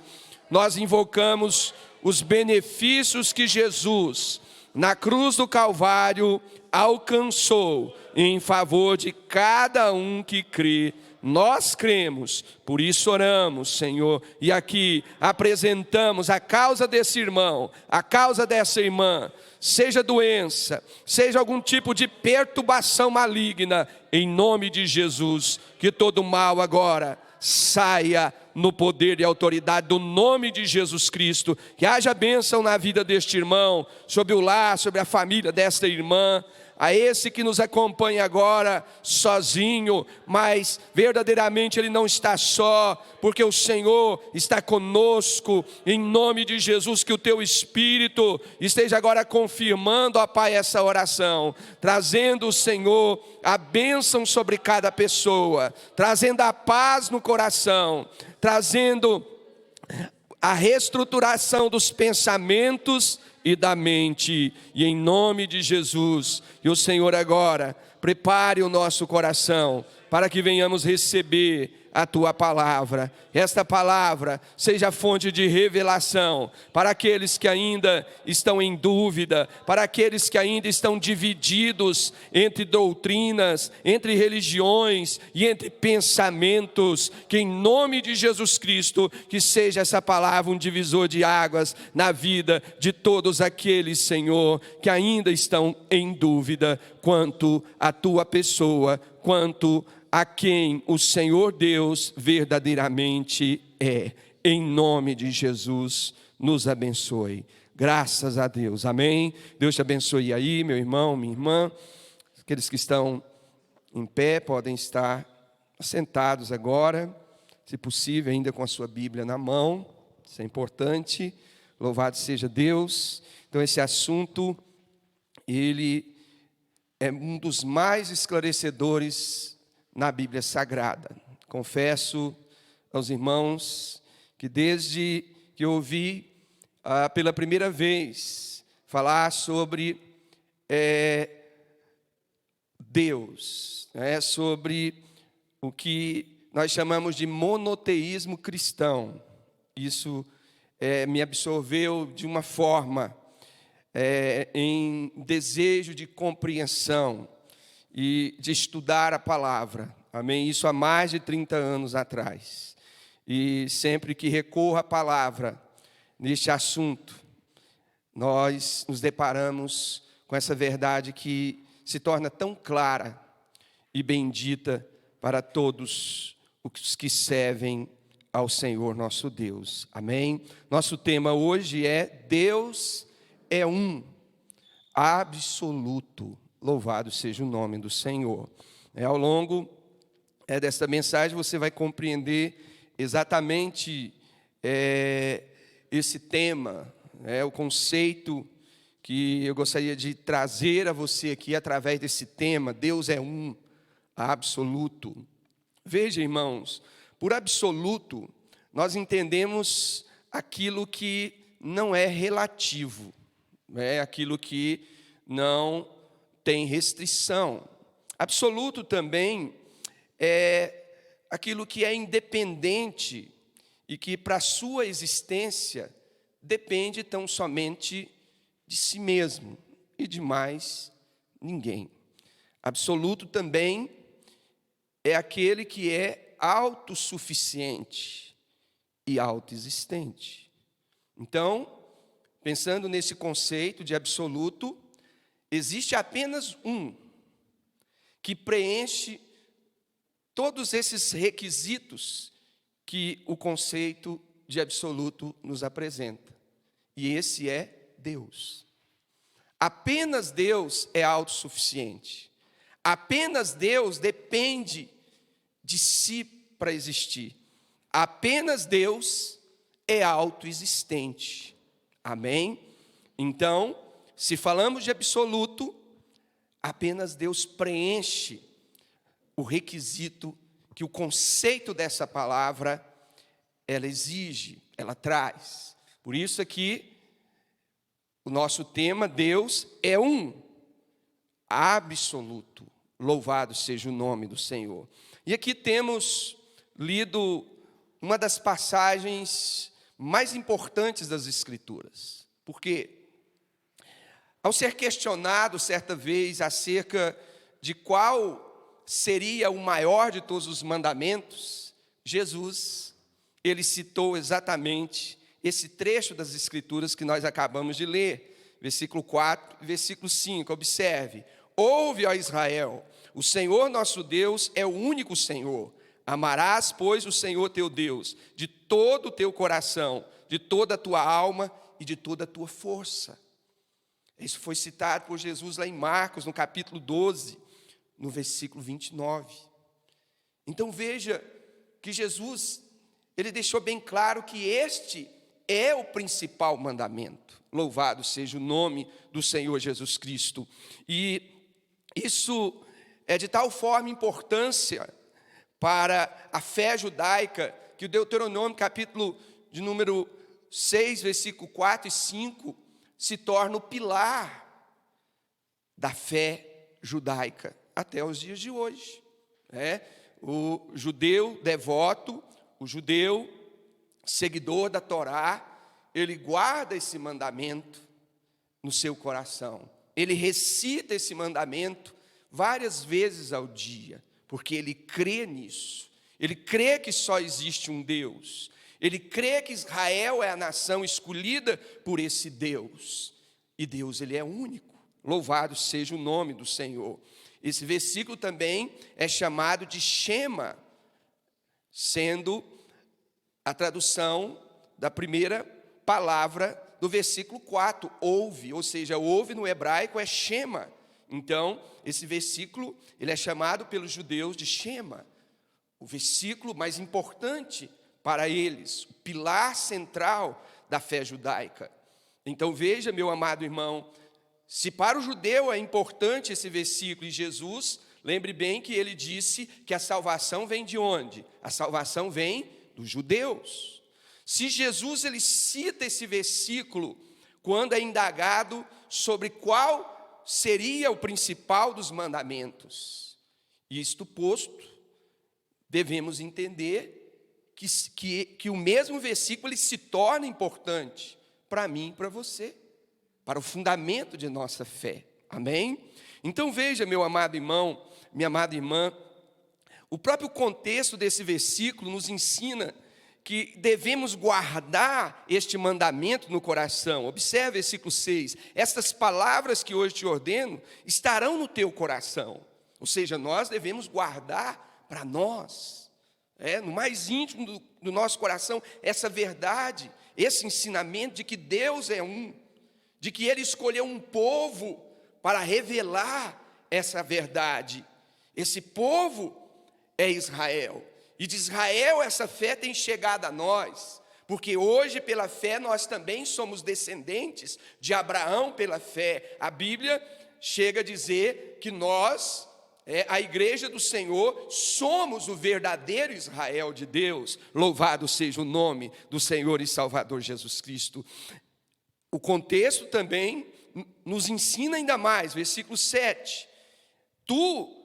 Nós invocamos os benefícios que Jesus, na cruz do Calvário, alcançou em favor de cada um que crê. Nós cremos, por isso oramos, Senhor, e aqui apresentamos a causa desse irmão, a causa dessa irmã, seja doença, seja algum tipo de perturbação maligna, em nome de Jesus, que todo mal agora saia no poder e autoridade do nome de Jesus Cristo, que haja bênção na vida deste irmão, sobre o lar, sobre a família desta irmã, a esse que nos acompanha agora sozinho, mas verdadeiramente ele não está só, porque o Senhor está conosco, em nome de Jesus, que o teu Espírito esteja agora confirmando, ó Pai, essa oração, trazendo, Senhor, a bênção sobre cada pessoa, trazendo a paz no coração, trazendo a reestruturação dos pensamentos e da mente, e em nome de Jesus. E o Senhor agora prepare o nosso coração para que venhamos receber a tua palavra. Esta palavra seja fonte de revelação para aqueles que ainda estão em dúvida, para aqueles que ainda estão divididos entre doutrinas, entre religiões e entre pensamentos. Que em nome de Jesus Cristo, que seja essa palavra um divisor de águas na vida de todos aqueles, Senhor, que ainda estão em dúvida quanto à tua pessoa, quanto a quem o Senhor Deus verdadeiramente é. Em nome de Jesus, nos abençoe. Graças a Deus, amém. Deus te abençoe aí, meu irmão, minha irmã. Aqueles que estão em pé podem estar sentados agora, se possível ainda com a sua Bíblia na mão. Isso é importante. Louvado seja Deus. Então esse assunto, ele é um dos mais esclarecedores na Bíblia Sagrada. Confesso aos irmãos que desde que eu ouvi pela primeira vez falar sobre Deus, sobre o que nós chamamos de monoteísmo cristão, isso me absorveu de uma forma em desejo de compreensão e de estudar a palavra, amém? Isso há mais de 30 anos atrás. E sempre que recorro à palavra neste assunto, nós nos deparamos com essa verdade que se torna tão clara e bendita para todos os que servem ao Senhor nosso Deus, amém? Nosso tema hoje é: Deus é um, absoluto. Louvado seja o nome do Senhor. Ao longo desta mensagem você vai compreender exatamente esse tema, o conceito que eu gostaria de trazer a você aqui através desse tema. Deus é um, absoluto. Veja, irmãos, por absoluto nós entendemos aquilo que não é relativo, aquilo que não tem restrição. Absoluto também é aquilo que é independente e que para sua existência depende tão somente de si mesmo e de mais ninguém. Absoluto também é aquele que é autossuficiente e autoexistente. Então, pensando nesse conceito de absoluto, existe apenas um que preenche todos esses requisitos que o conceito de absoluto nos apresenta. E esse é Deus. Apenas Deus é autossuficiente. Apenas Deus depende de si para existir. Apenas Deus é autoexistente. Amém? Então, se falamos de absoluto, apenas Deus preenche o requisito que o conceito dessa palavra ela exige, ela traz. Por isso aqui o nosso tema: Deus é um, absoluto. Louvado seja o nome do Senhor. E aqui temos lido uma das passagens mais importantes das Escrituras. Porque ao ser questionado certa vez acerca de qual seria o maior de todos os mandamentos, Jesus, ele citou exatamente esse trecho das Escrituras que nós acabamos de ler, versículo 4 e versículo 5, observe: ouve, ó Israel, o Senhor nosso Deus é o único Senhor. Amarás, pois, o Senhor teu Deus de todo o teu coração, de toda a tua alma e de toda a tua força. Isso foi citado por Jesus lá em Marcos, no capítulo 12, no versículo 29. Então veja que Jesus, ele deixou bem claro que este é o principal mandamento. Louvado seja o nome do Senhor Jesus Cristo. E isso é de tal forma importância para a fé judaica, que o Deuteronômio, capítulo de número 6, versículo 4 e 5, se torna o pilar da fé judaica até os dias de hoje. O judeu devoto, o judeu seguidor da Torá, ele guarda esse mandamento no seu coração. Ele recita esse mandamento várias vezes ao dia, porque ele crê nisso. Ele crê que só existe um Deus. Ele crê que Israel é a nação escolhida por esse Deus. E Deus, ele é único. Louvado seja o nome do Senhor. Esse versículo também é chamado de Shema, sendo a tradução da primeira palavra do versículo 4, ouve, ou seja, ouve no hebraico é Shema. Então, esse versículo, ele é chamado pelos judeus de Shema, o versículo mais importante para eles, o pilar central da fé judaica. Então, veja, meu amado irmão, se para o judeu é importante esse versículo, e Jesus, lembre bem que ele disse que a salvação vem de onde? A salvação vem dos judeus. Se Jesus ele cita esse versículo quando é indagado sobre qual seria o principal dos mandamentos, isto posto, devemos entender que o mesmo versículo ele se torna importante para mim e para você, para o fundamento de nossa fé. Amém? Então veja, meu amado irmão, minha amada irmã, o próprio contexto desse versículo nos ensina que devemos guardar este mandamento no coração. Observe versículo 6. Estas palavras que hoje te ordeno estarão no teu coração. Ou seja, nós devemos guardar para nós, no mais íntimo do nosso coração, essa verdade, esse ensinamento de que Deus é um, de que Ele escolheu um povo para revelar essa verdade. Esse povo é Israel. E de Israel essa fé tem chegado a nós, porque hoje pela fé nós também somos descendentes de Abraão pela fé. A Bíblia chega a dizer que nós, a igreja do Senhor, somos o verdadeiro Israel de Deus. Louvado seja o nome do Senhor e Salvador Jesus Cristo. O contexto também nos ensina ainda mais, versículo 7. Tu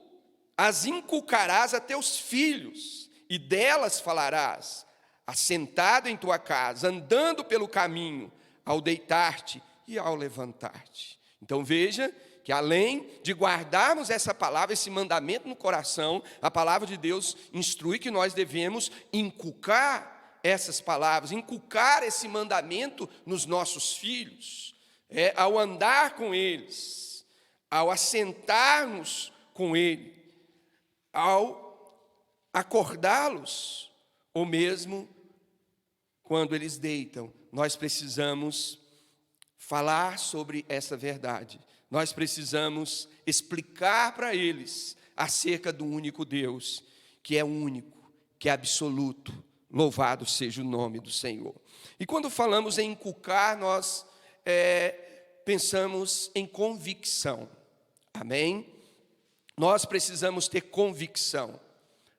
as inculcarás a teus filhos, e delas falarás, assentado em tua casa, andando pelo caminho, ao deitar-te e ao levantar-te. Então veja que além de guardarmos essa palavra, esse mandamento no coração, a palavra de Deus instrui que nós devemos inculcar essas palavras, inculcar esse mandamento nos nossos filhos, ao andar com eles, ao assentar-nos com ele, ao acordá-los, ou mesmo quando eles deitam. Nós precisamos falar sobre essa verdade. Nós precisamos explicar para eles acerca do único Deus, que é único, que é absoluto. Louvado seja o nome do Senhor. E quando falamos em inculcar, nós pensamos em convicção. Amém? Nós precisamos ter convicção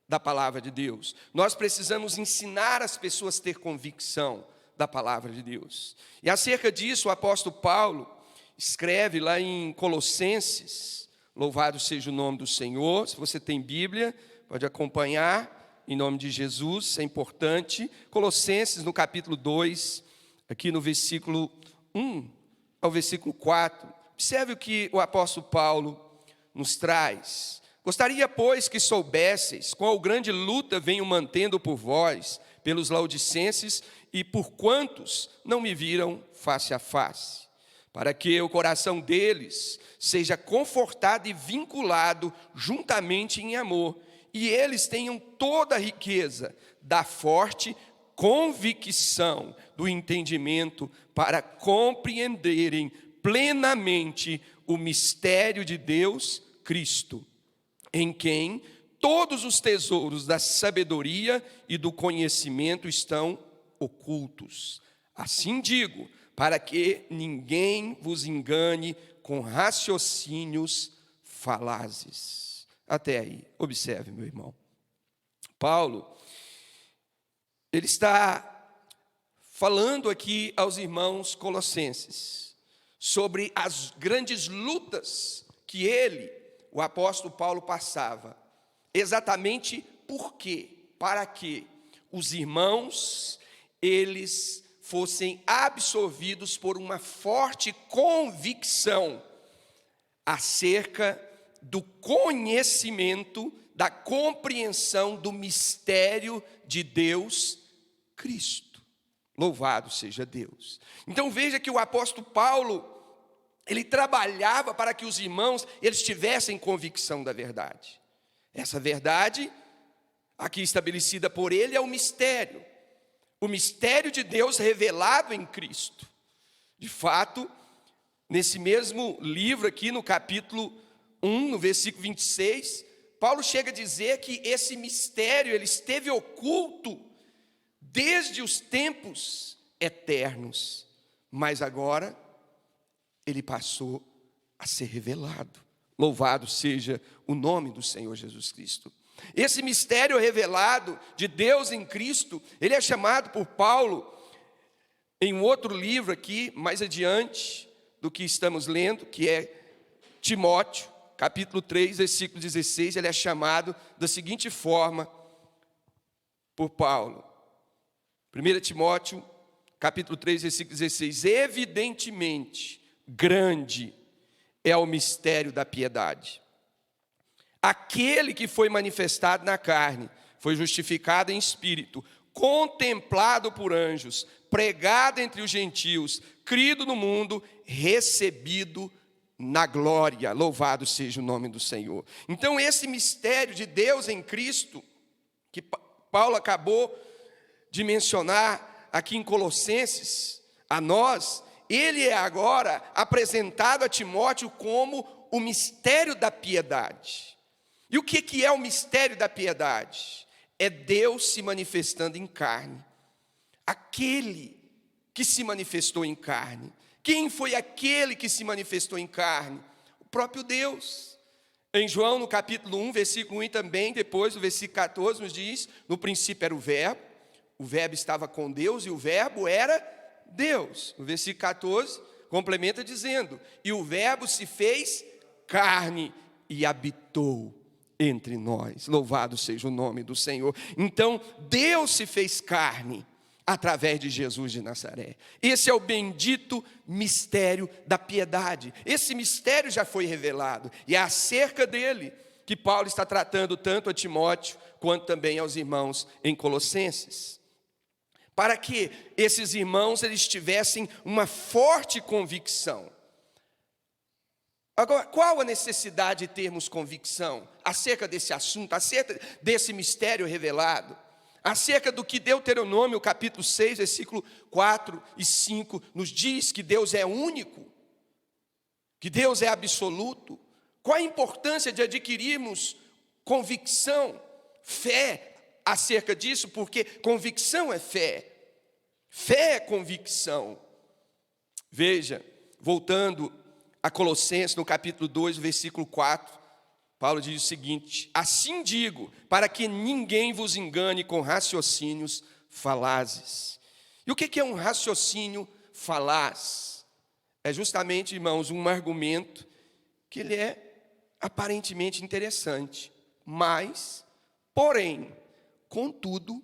da palavra de Deus. Nós precisamos ensinar as pessoas a ter convicção da palavra de Deus. E acerca disso, o apóstolo Paulo escreve lá em Colossenses, louvado seja o nome do Senhor. Se você tem Bíblia, pode acompanhar, em nome de Jesus, é importante. Colossenses, no capítulo 2, aqui no versículo 1 ao versículo 4. Observe o que o apóstolo Paulo nos traz. Gostaria, pois, que soubesseis qual grande luta venho mantendo por vós, pelos laodicenses e por quantos não me viram face a face, para que o coração deles seja confortado e vinculado juntamente em amor, e eles tenham toda a riqueza da forte convicção do entendimento para compreenderem plenamente o mistério de Deus, Cristo, em quem todos os tesouros da sabedoria e do conhecimento estão ocultos. Assim digo, para que ninguém vos engane com raciocínios falazes. Até aí, observe, meu irmão. Paulo, ele está falando aqui aos irmãos colossenses sobre as grandes lutas que ele, o apóstolo Paulo, passava. Exatamente por quê? Para que os irmãos, eles fossem absorvidos por uma forte convicção acerca do conhecimento, da compreensão do mistério de Deus Cristo. Louvado seja Deus. Então veja que o apóstolo Paulo, ele trabalhava para que os irmãos, eles tivessem convicção da verdade. Essa verdade, aqui estabelecida por ele, é o mistério de Deus revelado em Cristo. De fato, nesse mesmo livro aqui, no capítulo 1, no versículo 26, Paulo chega a dizer que esse mistério, ele esteve oculto desde os tempos eternos, mas agora ele passou a ser revelado. Louvado seja o nome do Senhor Jesus Cristo. Esse mistério revelado de Deus em Cristo, ele é chamado por Paulo, em um outro livro aqui, mais adiante do que estamos lendo, que é Timóteo, capítulo 3, versículo 16, ele é chamado da seguinte forma por Paulo. 1 Timóteo, capítulo 3, versículo 16, evidentemente, grande é o mistério da piedade. Aquele que foi manifestado na carne, foi justificado em espírito, contemplado por anjos, pregado entre os gentios, crido no mundo, recebido na glória. Louvado seja o nome do Senhor. Então esse mistério de Deus em Cristo, que Paulo acabou de mencionar aqui em Colossenses, a nós, ele é agora apresentado a Timóteo como o mistério da piedade. E o que é o mistério da piedade? É Deus se manifestando em carne. Aquele que se manifestou em carne. Quem foi aquele que se manifestou em carne? O próprio Deus. Em João, no capítulo 1, versículo 1 e também, depois do versículo 14, nos diz, no princípio era o Verbo estava com Deus e o Verbo era Deus. No versículo 14, complementa dizendo, e o Verbo se fez carne e habitou entre nós. Louvado seja o nome do Senhor. Então, Deus se fez carne através de Jesus de Nazaré. Esse é o bendito mistério da piedade. Esse mistério já foi revelado, e é acerca dele que Paulo está tratando tanto a Timóteo, quanto também aos irmãos em Colossenses. Para que esses irmãos eles tivessem uma forte convicção. Agora, qual a necessidade de termos convicção acerca desse assunto, acerca desse mistério revelado? Acerca do que Deuteronômio, capítulo 6, versículo 4 e 5, nos diz que Deus é único, que Deus é absoluto. Qual a importância de adquirirmos convicção, fé acerca disso? Porque convicção é fé, fé é convicção. Veja, voltando a Colossenses, no capítulo 2, versículo 4, Paulo diz o seguinte, assim digo, para que ninguém vos engane com raciocínios falazes. E o que é um raciocínio falaz? É justamente, irmãos, um argumento que ele é aparentemente interessante, mas, porém, contudo,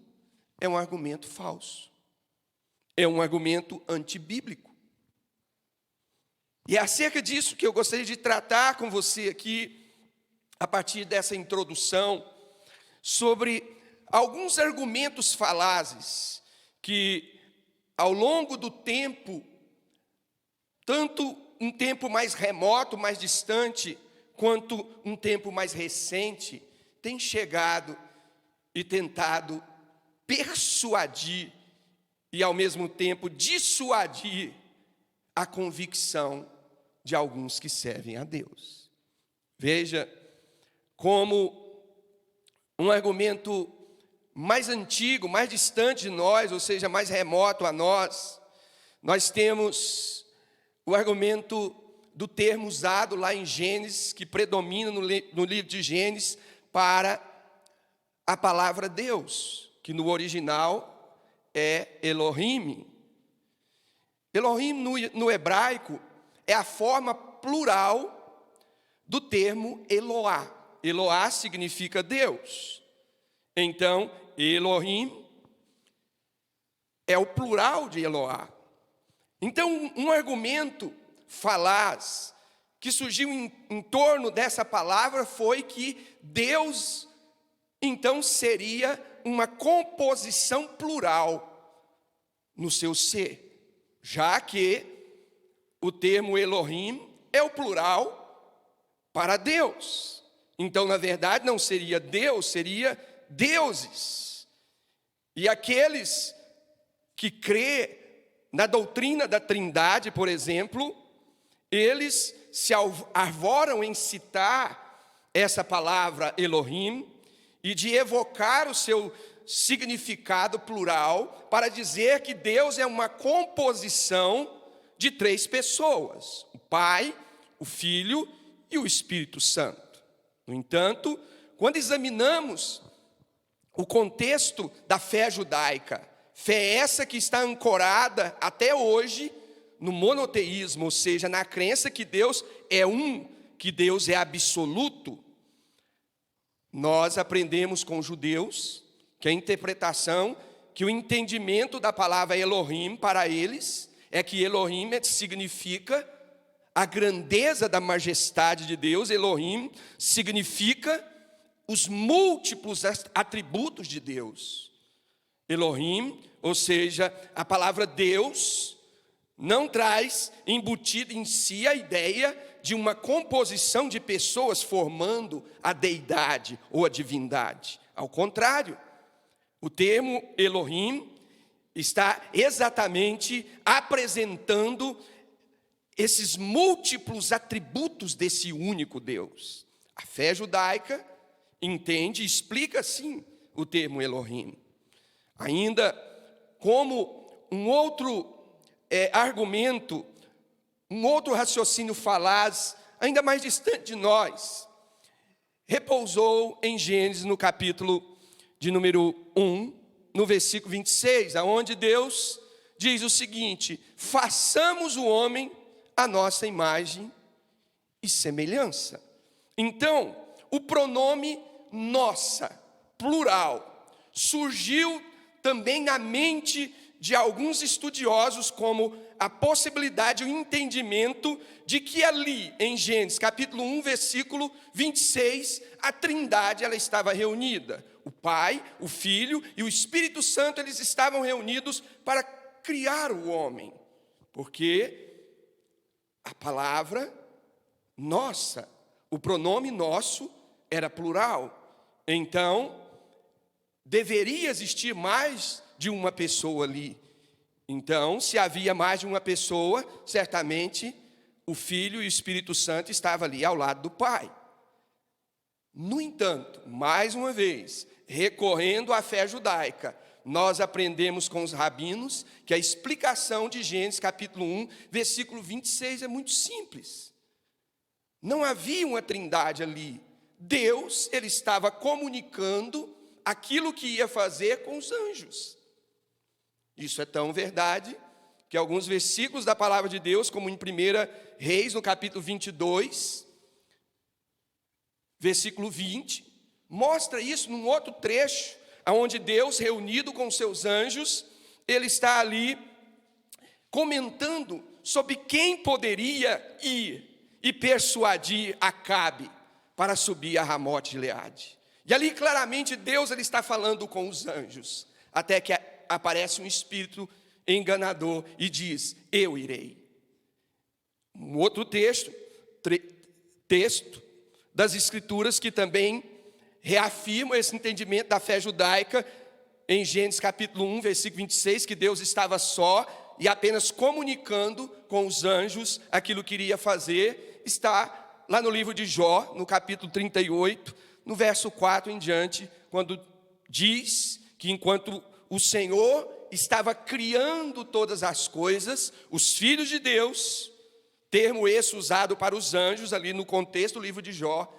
é um argumento falso. É um argumento antibíblico. E é acerca disso que eu gostaria de tratar com você aqui, a partir dessa introdução, sobre alguns argumentos falazes que, ao longo do tempo, tanto um tempo mais remoto, mais distante, quanto um tempo mais recente, tem chegado e tentado persuadir e, ao mesmo tempo, dissuadir a convicção de alguns que servem a Deus. Veja como um argumento mais antigo, mais distante de nós, ou seja, mais remoto a nós, nós temos o argumento do termo usado lá em Gênesis, que predomina no livro de Gênesis, para a palavra Deus, que no original é Elohim, Elohim no hebraico é a forma plural do termo Eloá. Eloá significa Deus. Então, Elohim é o plural de Eloá. Então, um argumento falaz que surgiu em torno dessa palavra foi que Deus, então, seria uma composição plural no seu ser, já que o termo Elohim é o plural para Deus. Então, na verdade, não seria Deus, seria deuses. E aqueles que crê na doutrina da Trindade, por exemplo, eles se arvoram em citar essa palavra Elohim e de evocar o seu significado plural para dizer que Deus é uma composição de 3 pessoas: o Pai, o Filho e o Espírito Santo. No entanto, quando examinamos o contexto da fé judaica, fé essa que está ancorada até hoje no monoteísmo, ou seja, na crença que Deus é um, que Deus é absoluto, nós aprendemos com os judeus que a interpretação, que o entendimento da palavra Elohim para eles é que Elohim significa a grandeza da majestade de Deus. Elohim significa os múltiplos atributos de Deus. Elohim, ou seja, a palavra Deus, não traz embutida em si a ideia de uma composição de pessoas formando a deidade ou a divindade. Ao contrário, o termo Elohim está exatamente apresentando esses múltiplos atributos desse único Deus. A fé judaica entende e explica assim o termo Elohim. Ainda como um outro argumento, um outro raciocínio falaz, ainda mais distante de nós, repousou em Gênesis no capítulo de número 1, no versículo 26, aonde Deus diz o seguinte: façamos o homem a nossa imagem e semelhança. Então, o pronome nossa, plural, surgiu também na mente de alguns estudiosos como a possibilidade, o entendimento de que ali em Gênesis capítulo 1, versículo 26, a Trindade ela estava reunida. O Pai, o Filho e o Espírito Santo, eles estavam reunidos para criar o homem. Porque a palavra nossa, o pronome nosso era plural. Então, deveria existir mais de uma pessoa ali. Então, se havia mais de uma pessoa, certamente o Filho e o Espírito Santo estavam ali ao lado do Pai. No entanto, mais uma vez, recorrendo à fé judaica, nós aprendemos com os rabinos que a explicação de Gênesis capítulo 1, versículo 26 é muito simples. Não havia uma trindade ali. Deus, ele estava comunicando aquilo que ia fazer com os anjos. Isso é tão verdade que alguns versículos da palavra de Deus, como em 1 Reis, no capítulo 22, versículo 20, mostra isso num outro trecho, onde Deus, reunido com seus anjos, ele está ali comentando sobre quem poderia ir e persuadir Acabe para subir a Ramote-Gileade. E ali claramente Deus ele está falando com os anjos, até que aparece um espírito enganador e diz: eu irei. Um outro texto das Escrituras que também reafirma esse entendimento da fé judaica, em Gênesis capítulo 1, versículo 26, que Deus estava só e apenas comunicando com os anjos aquilo que iria fazer, está lá no livro de Jó, no capítulo 38, no verso 4 em diante, quando diz que enquanto o Senhor estava criando todas as coisas, os filhos de Deus, termo esse usado para os anjos, ali no contexto do livro de Jó,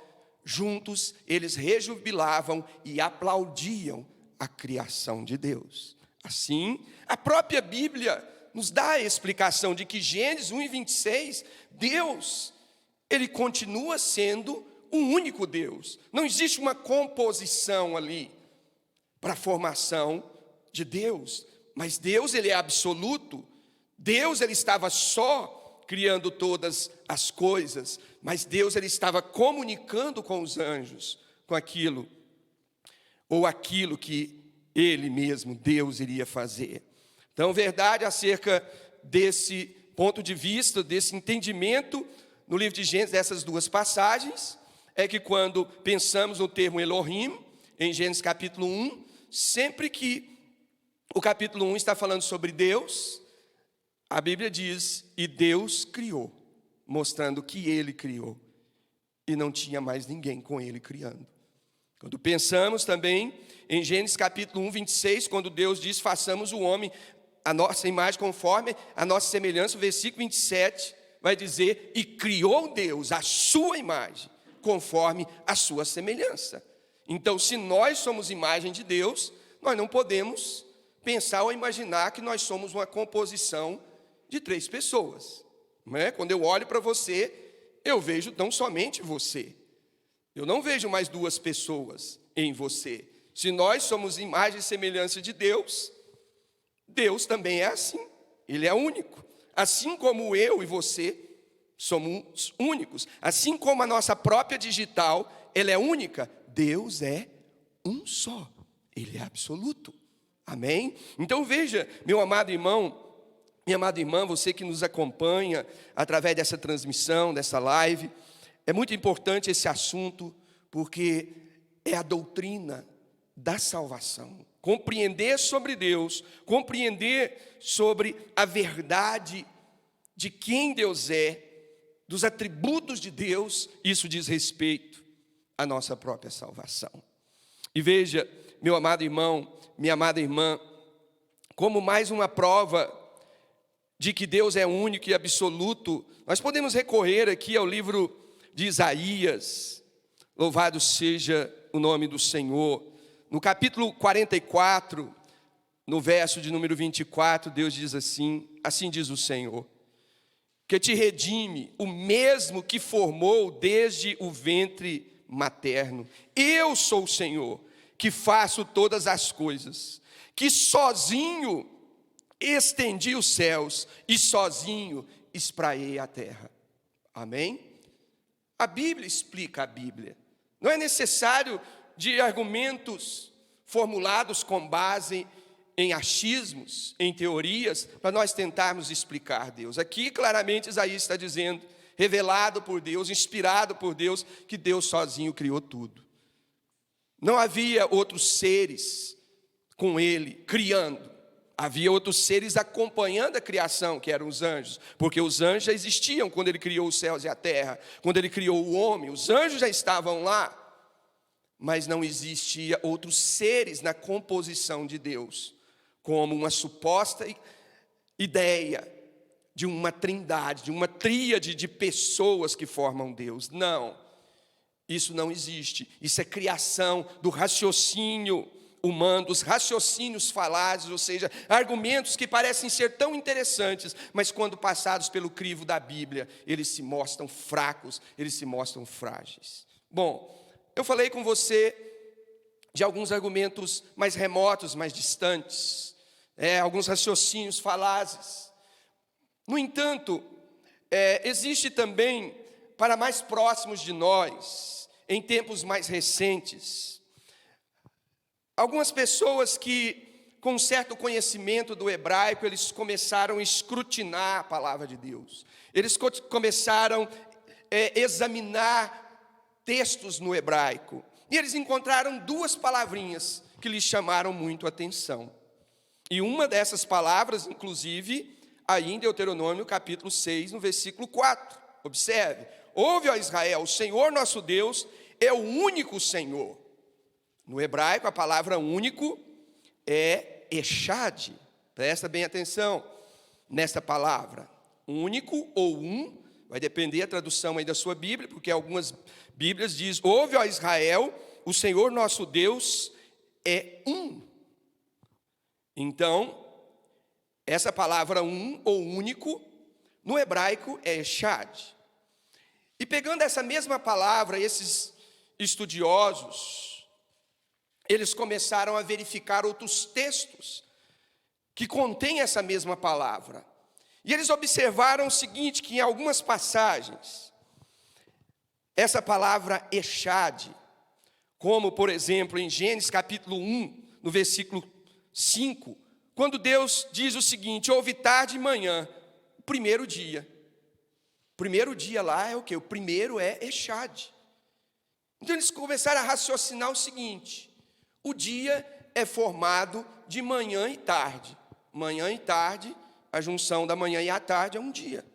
juntos eles rejubilavam e aplaudiam a criação de Deus. Assim, a própria Bíblia nos dá a explicação de que Gênesis 1:26, Deus, Ele continua sendo um único Deus. Não existe uma composição ali para a formação de Deus. Mas Deus, Ele é absoluto. Deus, Ele estava só criando todas as coisas. Mas Deus, Ele estava comunicando com os anjos, com aquilo, ou aquilo que Ele mesmo, Deus, iria fazer. Então, verdade acerca desse ponto de vista, desse entendimento no livro de Gênesis, dessas duas passagens, é que quando pensamos no termo Elohim, em Gênesis capítulo 1, sempre que o capítulo 1 está falando sobre Deus, a Bíblia diz, e Deus criou, mostrando que Ele criou, e não tinha mais ninguém com Ele criando. Quando pensamos também em Gênesis capítulo 1:26, quando Deus diz, façamos o homem a nossa imagem conforme a nossa semelhança, o versículo 27 vai dizer, e criou Deus a sua imagem, conforme a sua semelhança. Então, se nós somos imagem de Deus, nós não podemos pensar ou imaginar que nós somos uma composição de 3 pessoas. Não é? Quando eu olho para você, eu vejo tão somente você. Eu não vejo mais 2 pessoas em você. Se nós somos imagem e semelhança de Deus, Deus também é assim. Ele é único. Assim como eu e você somos únicos. Assim como a nossa própria digital, ela é única. Deus é um só. Ele é absoluto. Amém? Então veja, meu amado irmão, minha amada irmã, você que nos acompanha através dessa transmissão, dessa live, é muito importante esse assunto, porque é a doutrina da salvação. Compreender sobre Deus, compreender sobre a verdade de quem Deus é, dos atributos de Deus, isso diz respeito à nossa própria salvação. E veja, meu amado irmão, minha amada irmã, como mais uma prova de que Deus é único e absoluto, nós podemos recorrer aqui ao livro de Isaías, louvado seja o nome do Senhor. No capítulo 44, no verso de número 24, Deus diz assim, assim diz o Senhor, que te redime, o mesmo que formou desde o ventre materno. Eu sou o Senhor, que faço todas as coisas, que sozinho estendi os céus e sozinho espraiei a terra. Amém? A Bíblia explica a Bíblia. Não é necessário de argumentos formulados com base em achismos, em teorias, para nós tentarmos explicar Deus. Aqui claramente Isaías está dizendo, revelado por Deus, inspirado por Deus, que Deus sozinho criou tudo. Não havia outros seres com Ele criando. Havia outros seres acompanhando a criação, que eram os anjos, porque os anjos já existiam quando Ele criou os céus e a terra, quando Ele criou o homem, os anjos já estavam lá, mas não existia outros seres na composição de Deus, como uma suposta ideia de uma trindade, de uma tríade de pessoas que formam Deus. Não, isso não existe, isso é criação do raciocínio humano, dos raciocínios falazes, ou seja, argumentos que parecem ser tão interessantes, mas quando passados pelo crivo da Bíblia, eles se mostram fracos, eles se mostram frágeis. Bom, eu falei com você de alguns argumentos mais remotos, mais distantes, alguns raciocínios falazes. No entanto, existe também, para mais próximos de nós, em tempos mais recentes, algumas pessoas que, com certo conhecimento do hebraico, eles começaram a escrutinar a palavra de Deus. Eles começaram a examinar textos no hebraico. E eles encontraram 2 palavrinhas que lhes chamaram muito a atenção. E uma dessas palavras, inclusive, aí em Deuteronômio capítulo 6, no versículo 4. Observe, ouve, ó Israel, o Senhor nosso Deus é o único Senhor. No hebraico, a palavra único é echad. Presta bem atenção nesta palavra. Único ou vai depender da tradução aí da sua Bíblia, porque algumas Bíblias dizem, ouve, ó Israel, o Senhor nosso Deus é um. Então, Essa palavra um ou único, no hebraico é echad. E pegando essa mesma palavra, esses estudiosos, eles começaram a verificar outros textos que contêm essa mesma palavra. E eles observaram o seguinte, que em algumas passagens, essa palavra echad, como por exemplo em Gênesis capítulo 1, no versículo 5, quando Deus diz o seguinte: houve tarde e manhã, o primeiro dia. O primeiro dia lá é o quê? O primeiro é echad. Então eles começaram a raciocinar o seguinte: o dia é formado de manhã e tarde. Manhã e tarde, a junção da manhã e a tarde é um dia.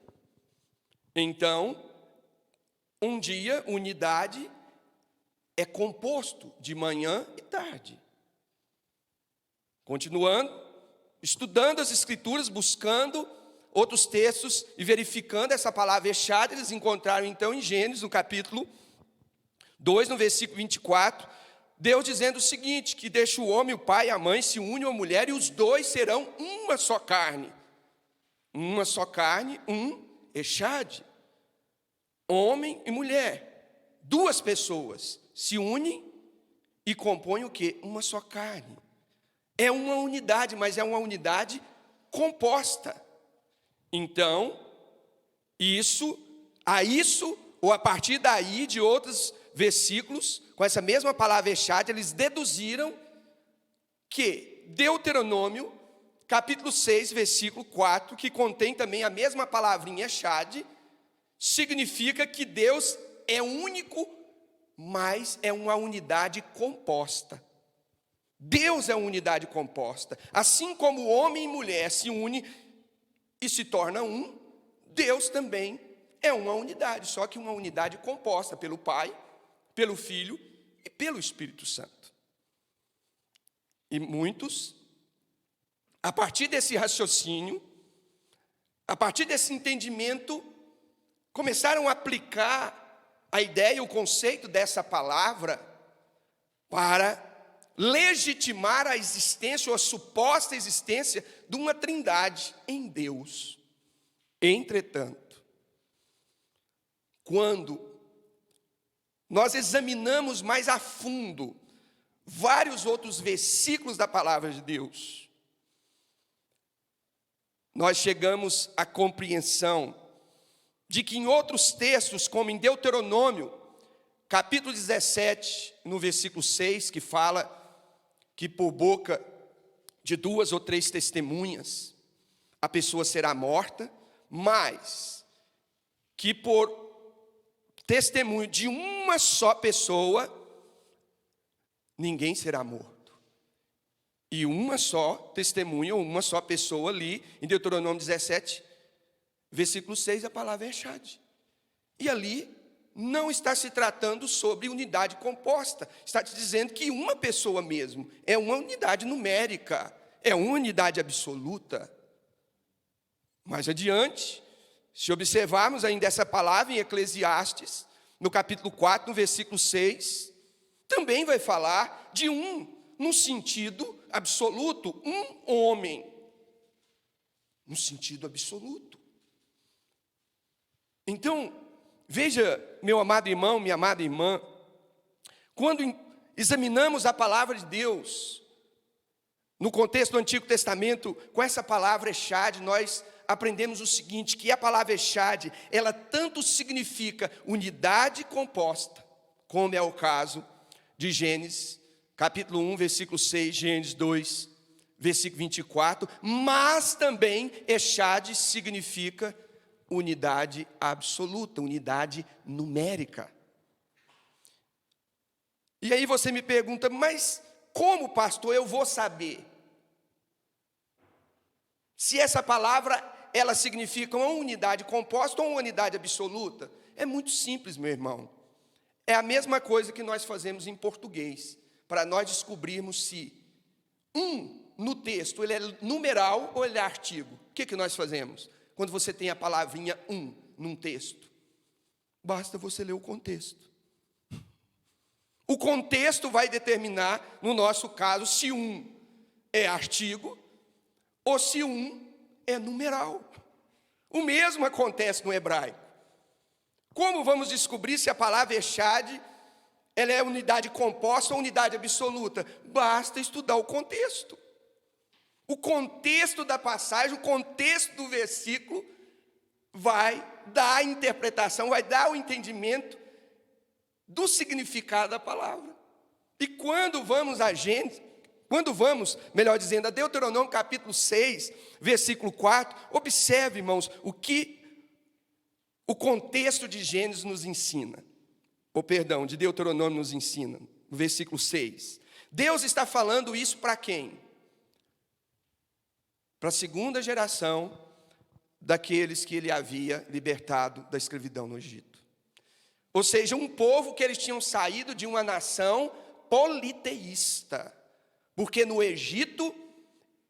Então, um dia, unidade, é composto de manhã e tarde. Continuando, estudando as Escrituras, buscando outros textos e verificando essa palavra echad, eles encontraram então em Gênesis, no capítulo 2, no versículo 24, Deus dizendo o seguinte, que deixa o homem, o pai e a mãe, se unem à mulher e os dois serão uma só carne. Uma só carne, echad. Homem e mulher, duas pessoas se unem e compõem o quê? Uma só carne. É uma unidade, mas é uma unidade composta. Então, ou a partir daí, de outros versículos, com essa mesma palavra echad, eles deduziram que Deuteronômio, capítulo 6, versículo 4, que contém também a mesma palavrinha echad, significa que Deus é único, mas é uma unidade composta. Deus é uma unidade composta. Assim como homem e mulher se unem e se torna um, Deus também é uma unidade, só que uma unidade composta pelo Pai, pelo Filho e pelo Espírito Santo. E muitos, a partir desse raciocínio, a partir desse entendimento, começaram a aplicar a ideia, o conceito dessa palavra para legitimar a existência ou a suposta existência de uma trindade em Deus. Entretanto, quando nós examinamos mais a fundo vários outros versículos da palavra de Deus, nós chegamos à compreensão de que em outros textos, como em Deuteronômio, capítulo 17, no versículo 6, que fala que por boca de 2 ou 3 testemunhas a pessoa será morta, mas que por testemunho de uma só pessoa ninguém será morto. E uma só testemunha, ou uma só pessoa ali, em Deuteronômio 17, versículo 6, a palavra é echad. E ali não está se tratando sobre unidade composta, está te dizendo que uma pessoa mesmo é uma unidade numérica, é uma unidade absoluta. Mais adiante, se observarmos ainda essa palavra em Eclesiastes, no capítulo 4, no versículo 6, também vai falar de no sentido absoluto, um homem, no sentido absoluto. Então, veja, meu amado irmão, minha amada irmã, quando examinamos a palavra de Deus, no contexto do Antigo Testamento, com essa palavra echad, nós aprendemos o seguinte, que a palavra echad, ela tanto significa unidade composta, como é o caso de Gênesis, capítulo 1, versículo 6, Gênesis 2, versículo 24, mas também echad significa unidade absoluta, unidade numérica. E aí você me pergunta, mas como, pastor, eu vou saber se essa palavra, ela significa uma unidade composta ou uma unidade absoluta? É muito simples, meu irmão. É a mesma coisa que nós fazemos em português, para nós descobrirmos se no texto, ele é numeral ou ele é artigo. O que nós fazemos? Quando você tem a palavrinha num texto, basta você ler o contexto. O contexto vai determinar, no nosso caso, se é artigo ou se é numeral. O mesmo acontece no hebraico. Como vamos descobrir se a palavra echad, ela é unidade composta ou unidade absoluta? Basta estudar o contexto. O contexto da passagem, o contexto do versículo vai dar a interpretação, vai dar o entendimento do significado da palavra. E quando vamos a Gênesis, melhor dizendo, a Deuteronômio capítulo 6, versículo 4, observe, irmãos, o que o contexto de Gênesis nos ensina. De Deuteronômio nos ensina, no versículo 6. Deus está falando isso para quem? Para a segunda geração daqueles que ele havia libertado da escravidão no Egito. Ou seja, um povo que eles tinham saído de uma nação politeísta. Porque no Egito,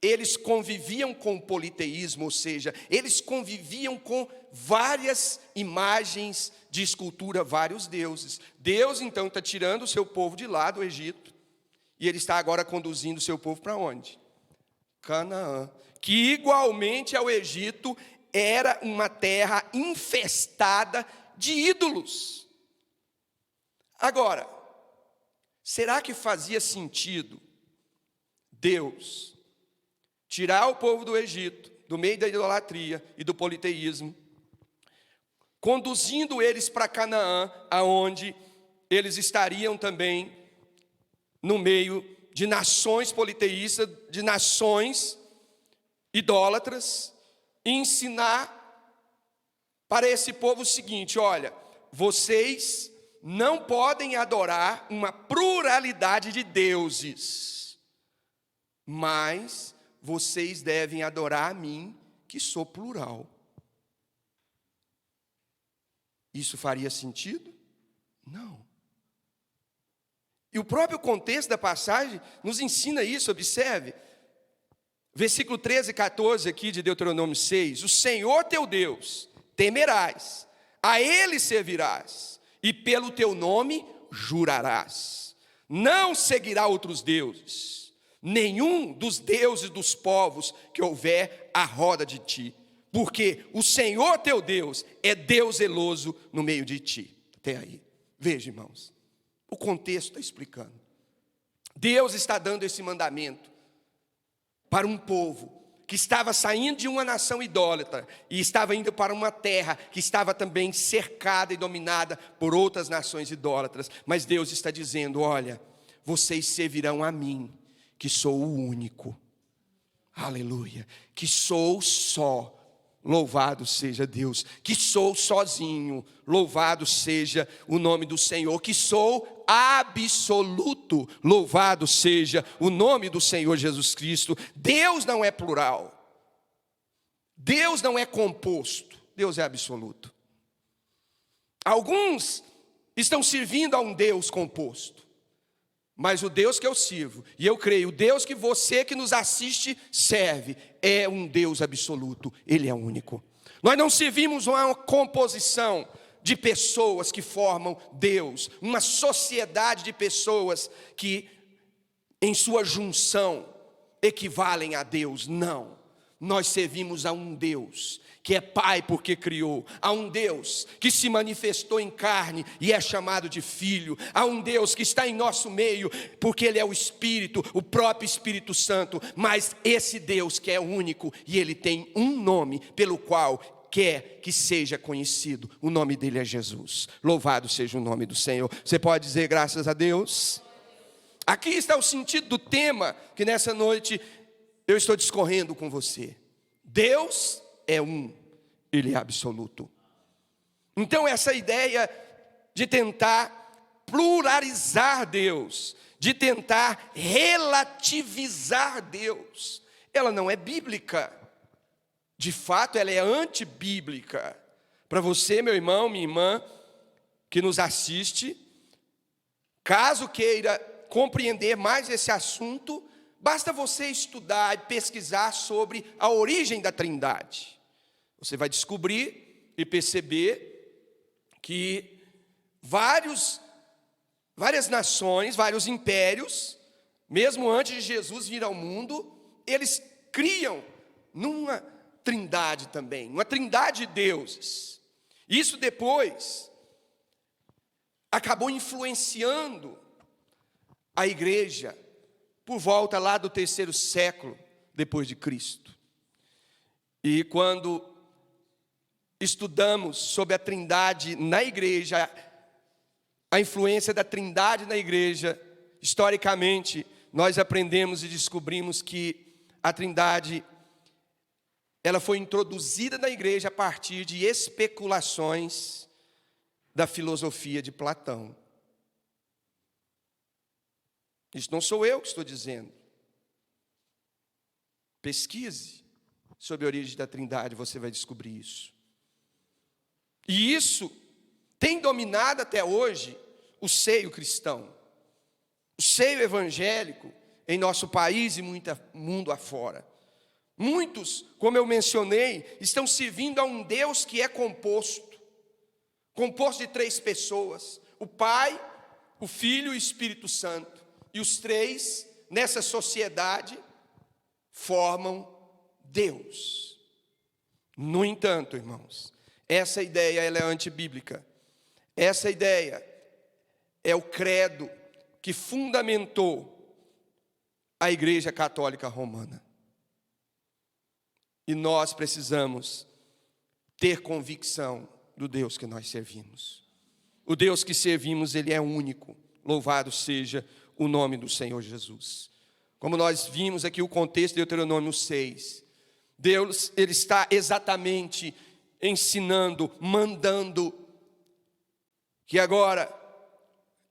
eles conviviam com o politeísmo, ou seja, eles conviviam com várias imagens de escultura, vários deuses. Deus, então, está tirando o seu povo de lá do Egito, e ele está agora conduzindo o seu povo para onde? Canaã, que igualmente ao Egito, era uma terra infestada de ídolos. Agora, será que fazia sentido Deus tirar o povo do Egito, do meio da idolatria e do politeísmo, conduzindo eles para Canaã, aonde eles estariam também no meio de nações politeístas, de nações idólatras, e ensinar para esse povo o seguinte: olha, vocês não podem adorar uma pluralidade de deuses, mas vocês devem adorar a mim, que sou plural. Isso faria sentido? Não. E o próprio contexto da passagem nos ensina isso, observe. Versículo 13 e 14 aqui de Deuteronômio 6. O Senhor teu Deus temerás, a Ele servirás, e pelo teu nome jurarás. Não seguirá outros deuses, nenhum dos deuses dos povos que houver à roda de ti, porque o Senhor teu Deus é Deus zeloso no meio de ti. Até aí, veja, irmãos, o contexto está explicando. Deus está dando esse mandamento para um povo que estava saindo de uma nação idólatra e estava indo para uma terra que estava também cercada e dominada por outras nações idólatras. Mas Deus está dizendo: olha, vocês servirão a mim, que sou o único, aleluia, que sou só, louvado seja Deus, que sou sozinho, louvado seja o nome do Senhor, que sou absoluto, louvado seja o nome do Senhor Jesus Cristo. Deus não é plural, Deus não é composto, Deus é absoluto. Alguns estão servindo a um Deus composto, mas o Deus que eu sirvo, e eu creio, o Deus que você que nos assiste serve, é um Deus absoluto, Ele é único. Nós não servimos uma composição de pessoas que formam Deus, uma sociedade de pessoas que em sua junção equivalem a Deus, não. Nós servimos a um Deus que é Pai porque criou, a um Deus que se manifestou em carne e é chamado de Filho, a um Deus que está em nosso meio porque Ele é o Espírito, o próprio Espírito Santo. Mas esse Deus que é único, e Ele tem um nome pelo qual quer que seja conhecido, o nome dele é Jesus. Louvado seja o nome do Senhor. Você pode dizer graças a Deus? Aqui está o sentido do tema que nessa noite eu estou discorrendo com você. Deus é um, Ele é absoluto. Então essa ideia de tentar pluralizar Deus, de tentar relativizar Deus, ela não é bíblica. De fato, ela é antibíblica. Para você, meu irmão, minha irmã, que nos assiste, caso queira compreender mais esse assunto, basta você estudar e pesquisar sobre a origem da Trindade. Você vai descobrir e perceber que várias nações, vários impérios, mesmo antes de Jesus vir ao mundo, eles criam numa trindade também, uma trindade de deuses. Isso depois acabou influenciando a igreja por volta lá do 3º século depois de Cristo. E quando estudamos sobre a trindade na igreja, a influência da trindade na igreja, historicamente, nós aprendemos e descobrimos que a trindade, ela foi introduzida na igreja a partir de especulações da filosofia de Platão. Isso não sou eu que estou dizendo. Pesquise sobre a origem da trindade, você vai descobrir isso. E isso tem dominado até hoje o seio cristão, o seio evangélico em nosso país e muito mundo afora. Muitos, como eu mencionei, estão servindo a um Deus que é composto de 3 pessoas: o Pai, o Filho e o Espírito Santo. E os 3, nessa sociedade, formam Deus. No entanto, irmãos, essa ideia ela é antibíblica. Essa ideia é o credo que fundamentou a Igreja Católica Romana. E nós precisamos ter convicção do Deus que nós servimos. O Deus que servimos, Ele é único. Louvado seja o nome do Senhor Jesus. Como nós vimos aqui o contexto de Deuteronômio 6, Deus, Ele está exatamente ensinando, mandando que agora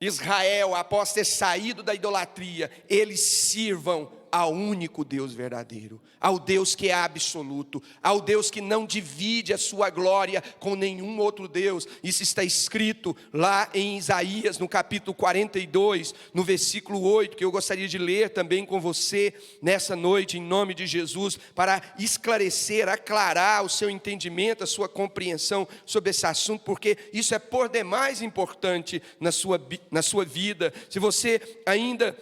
Israel, após ter saído da idolatria, eles sirvam ao único Deus verdadeiro, ao Deus que é absoluto, ao Deus que não divide a sua glória com nenhum outro Deus. Isso está escrito lá em Isaías, no capítulo 42, no versículo 8, que eu gostaria de ler também com você nessa noite, em nome de Jesus, para esclarecer, aclarar o seu entendimento, a sua compreensão sobre esse assunto, porque isso é por demais importante na sua vida. Se você ainda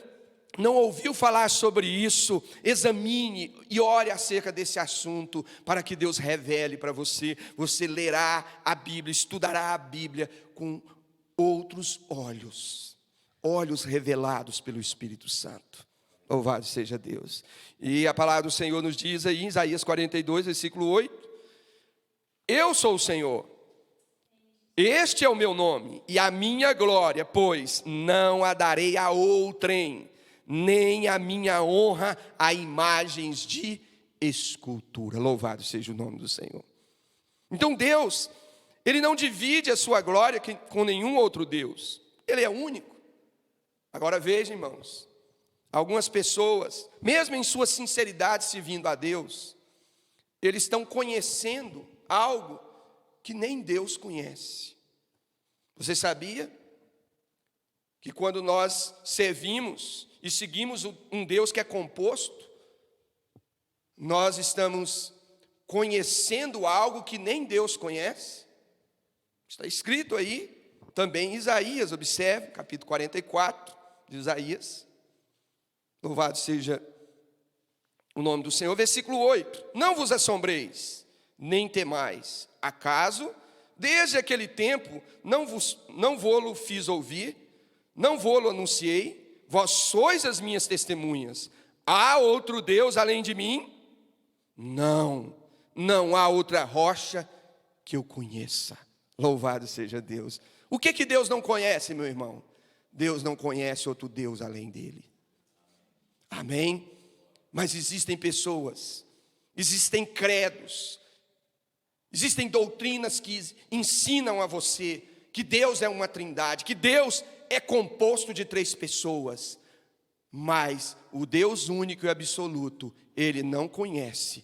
não ouviu falar sobre isso, examine e ore acerca desse assunto, para que Deus revele para você. Você lerá a Bíblia, estudará a Bíblia com outros olhos, olhos revelados pelo Espírito Santo. Louvado seja Deus. E a palavra do Senhor nos diz aí em Isaías 42, versículo 8: eu sou o Senhor, este é o meu nome e a minha glória, pois não a darei a outrem, nem a minha honra a imagens de escultura. Louvado seja o nome do Senhor. Então Deus, Ele não divide a sua glória com nenhum outro Deus. Ele é único. Agora veja, irmãos, algumas pessoas, mesmo em sua sinceridade servindo a Deus, eles estão conhecendo algo que nem Deus conhece. Você sabia que quando nós servimos e seguimos um Deus que é composto, nós estamos conhecendo algo que nem Deus conhece? Está escrito aí também em Isaías, observe, capítulo 44 de Isaías. Louvado seja o nome do Senhor. Versículo 8: não vos assombreis, nem temais, acaso desde aquele tempo não vou-lo fiz ouvir, não vou-lo anunciei? Vós sois as minhas testemunhas. Há outro Deus além de mim? Não há outra rocha que eu conheça. Louvado seja Deus. O que Deus não conhece, meu irmão? Deus não conhece outro Deus além dele. Amém? Mas existem pessoas, existem credos, existem doutrinas que ensinam a você que Deus é uma trindade, que Deus é composto de 3 pessoas, mas o Deus único e absoluto, Ele não conhece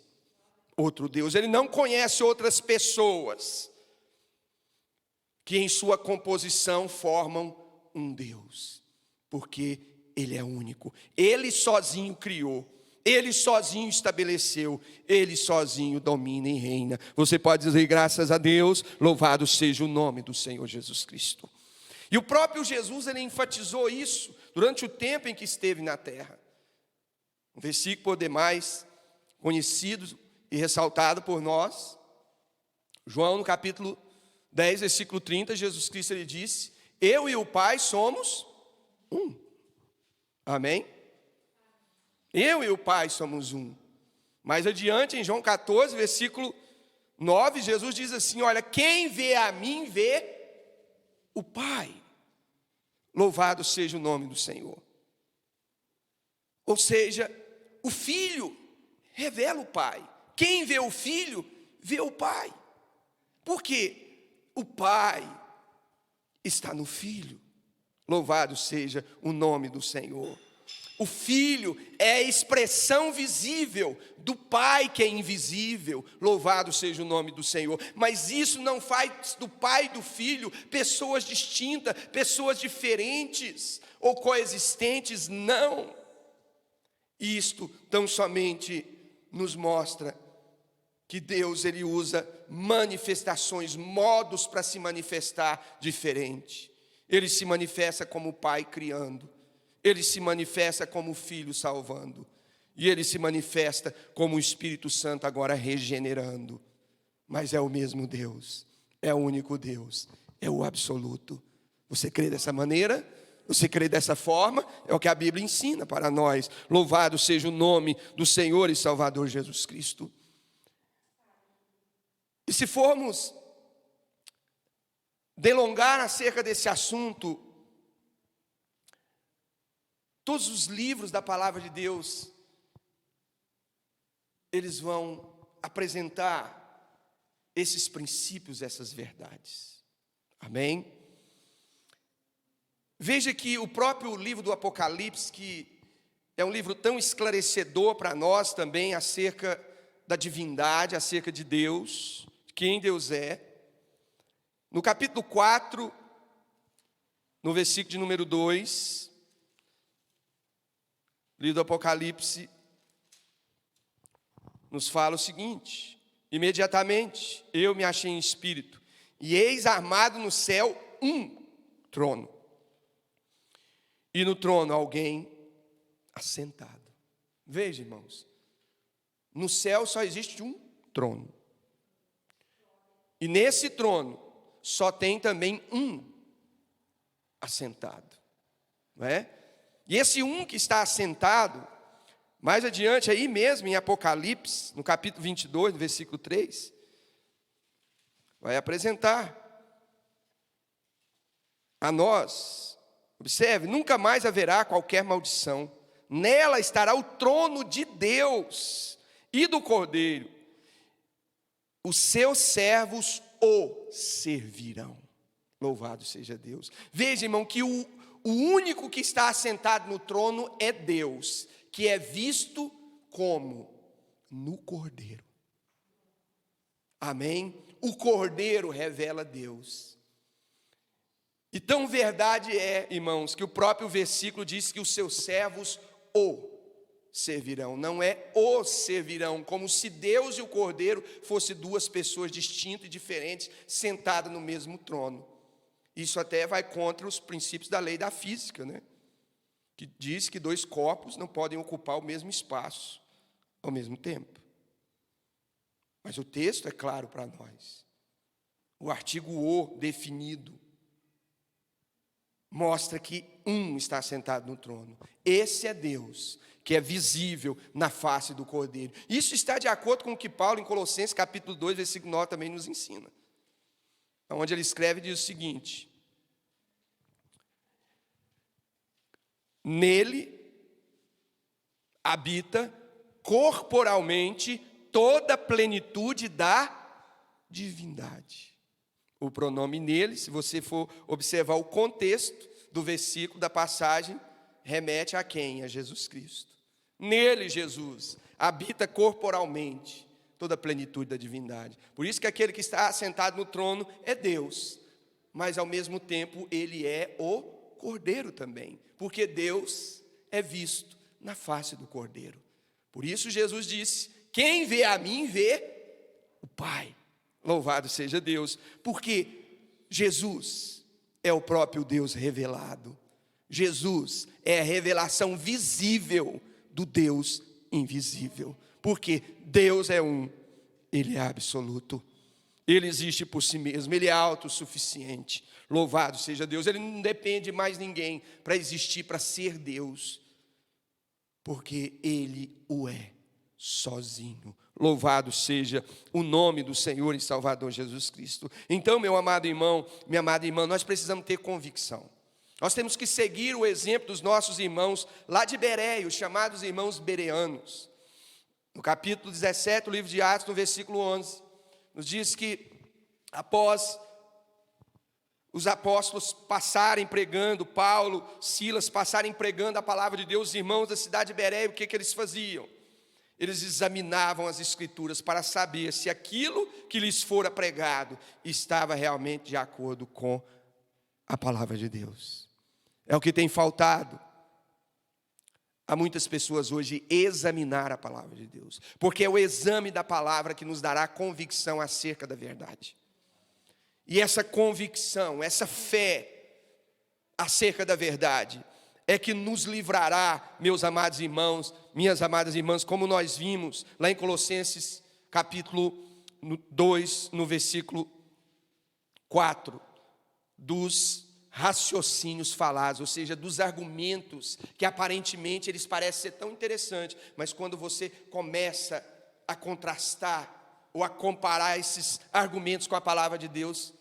outro Deus, Ele não conhece outras pessoas que em sua composição formam um Deus, porque Ele é único. Ele sozinho criou, Ele sozinho estabeleceu, Ele sozinho domina e reina. Você pode dizer graças a Deus, louvado seja o nome do Senhor Jesus Cristo. E o próprio Jesus, Ele enfatizou isso durante o tempo em que esteve na terra. Um versículo por demais conhecido, e ressaltado por nós. João, no capítulo 10, versículo 30, Jesus Cristo ele disse: eu e o Pai somos um. Amém? Eu e o Pai somos um. Mais adiante, em João 14, versículo 9, Jesus diz assim: olha, quem vê a mim, vê o Pai. Louvado seja o nome do Senhor. Ou seja, o Filho revela o Pai. Quem vê o Filho, vê o Pai. Por quê? O Pai está no Filho. Louvado seja o nome do Senhor. O Filho é a expressão visível do Pai que é invisível. Louvado seja o nome do Senhor. Mas isso não faz do Pai e do Filho pessoas distintas, pessoas diferentes ou coexistentes, não. Isto tão somente nos mostra que Deus ele usa manifestações, modos para se manifestar diferente. Ele se manifesta como o Pai criando, ele se manifesta como o Filho salvando, e ele se manifesta como o Espírito Santo agora regenerando. Mas é o mesmo Deus, é o único Deus, é o absoluto. Você crê dessa maneira? Você crê dessa forma? É o que a Bíblia ensina para nós. Louvado seja o nome do Senhor e Salvador Jesus Cristo. E se formos delongar acerca desse assunto, todos os livros da palavra de Deus, eles vão apresentar esses princípios, essas verdades. Amém? Veja que o próprio livro do Apocalipse, que é um livro tão esclarecedor para nós também acerca da divindade, acerca de Deus, de quem Deus é. No capítulo 4, no versículo de número 2, o livro do Apocalipse nos fala o seguinte: imediatamente eu me achei em espírito, e eis armado no céu um trono, e no trono alguém assentado. Veja, irmãos, no céu só existe um trono, e nesse trono só tem também um assentado, não é? E esse um que está assentado, mais adiante aí mesmo em Apocalipse, no capítulo 22, no versículo 3, vai apresentar a nós, observe, nunca mais haverá qualquer maldição, nela estará o trono de Deus e do Cordeiro, os seus servos o servirão. Louvado seja Deus. Veja, irmão, que o único que está assentado no trono é Deus, que é visto como no Cordeiro. Amém? O Cordeiro revela Deus. E tão verdade é, irmãos, que o próprio versículo diz que os seus servos o servirão. Não é o servirão, como se Deus e o Cordeiro fossem duas pessoas distintas e diferentes, sentadas no mesmo trono. Isso até vai contra os princípios da lei da física, né? Que diz que dois corpos não podem ocupar o mesmo espaço ao mesmo tempo. Mas o texto é claro para nós. O artigo o definido mostra que um está sentado no trono. Esse é Deus, que é visível na face do Cordeiro. Isso está de acordo com o que Paulo, em Colossenses capítulo 2, versículo 9, também nos ensina. Onde ele escreve e diz o seguinte: nele habita corporalmente toda a plenitude da divindade. O pronome nele, se você for observar o contexto do versículo, da passagem, remete a quem? A Jesus Cristo. Nele, Jesus, habita corporalmente toda a plenitude da divindade. Por isso que aquele que está assentado no trono é Deus, mas ao mesmo tempo ele é o Cordeiro também, porque Deus é visto na face do Cordeiro. Por isso Jesus disse: quem vê a mim, vê o Pai. Louvado seja Deus, porque Jesus é o próprio Deus revelado. Jesus é a revelação visível do Deus invisível, porque Deus é um, Ele é absoluto. Ele existe por si mesmo, Ele é autossuficiente. Louvado seja Deus. Ele não depende de mais ninguém para existir, para ser Deus, porque Ele o é sozinho. Louvado seja o nome do Senhor e Salvador Jesus Cristo. Então, meu amado irmão, minha amada irmã, nós precisamos ter convicção. Nós temos que seguir o exemplo dos nossos irmãos lá de Bereia, os chamados irmãos bereanos. No capítulo 17 do livro de Atos, no versículo 11, nos diz que após os apóstolos passarem pregando, Paulo, Silas passarem pregando a palavra de Deus, os irmãos da cidade de Bereia, o que eles faziam? Eles examinavam as escrituras para saber se aquilo que lhes fora pregado estava realmente de acordo com a palavra de Deus. É o que tem faltado a muitas pessoas hoje, examinar a palavra de Deus, porque é o exame da palavra que nos dará convicção acerca da verdade. E essa convicção, essa fé acerca da verdade é que nos livrará, meus amados irmãos, minhas amadas irmãs, como nós vimos lá em Colossenses capítulo 2, no versículo 4, dos raciocínios falados, ou seja, dos argumentos que aparentemente eles parecem ser tão interessantes, mas quando você começa a contrastar ou a comparar esses argumentos com a palavra de Deus,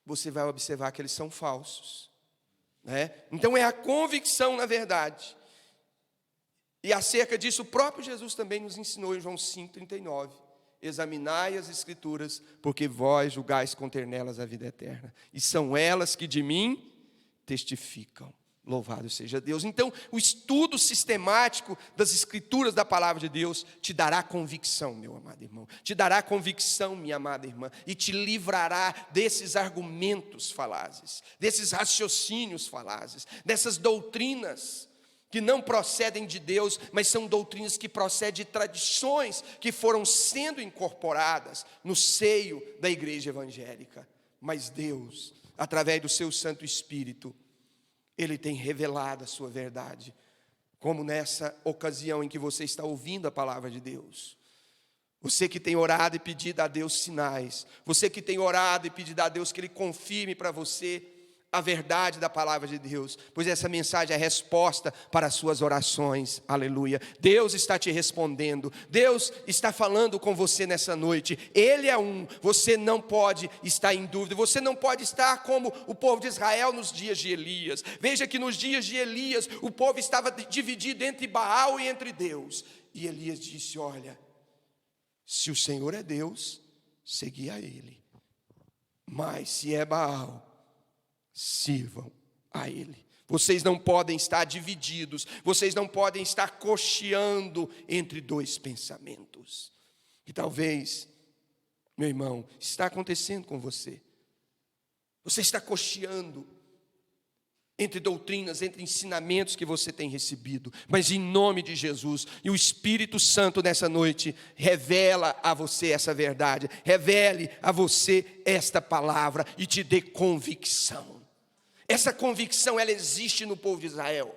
você vai observar que eles são falsos, né? Então é a convicção na verdade. E acerca disso o próprio Jesus também nos ensinou em João 5,39. Examinai as escrituras, porque vós julgais conter nelas a vida eterna, e são elas que de mim testificam. Louvado seja Deus. Então, o estudo sistemático das escrituras da palavra de Deus te dará convicção, meu amado irmão, te dará convicção, minha amada irmã, e te livrará desses argumentos falazes, desses raciocínios falazes, dessas doutrinas que não procedem de Deus, mas são doutrinas que procedem de tradições que foram sendo incorporadas no seio da igreja evangélica. Mas Deus, através do seu Santo Espírito, Ele tem revelado a sua verdade, como nessa ocasião em que você está ouvindo a palavra de Deus. Você que tem orado e pedido a Deus sinais, você que tem orado e pedido a Deus que Ele confirme para você a verdade da palavra de Deus, pois essa mensagem é a resposta para as suas orações, aleluia. Deus está te respondendo, Deus está falando com você nessa noite, Ele é um, você não pode estar em dúvida, você não pode estar como o povo de Israel nos dias de Elias. Veja que nos dias de Elias, o povo estava dividido entre Baal e entre Deus, e Elias disse: olha, se o Senhor é Deus, segui a Ele, mas se é Baal, sirvam a Ele. Vocês não podem estar divididos, vocês não podem estar cocheando entre dois pensamentos. E talvez, meu irmão, está acontecendo com você. Você está cocheando entre doutrinas, entre ensinamentos que você tem recebido, mas em nome de Jesus, e o Espírito Santo nessa noite revela a você essa verdade, revele a você esta palavra e te dê convicção. Essa convicção, ela existe no povo de Israel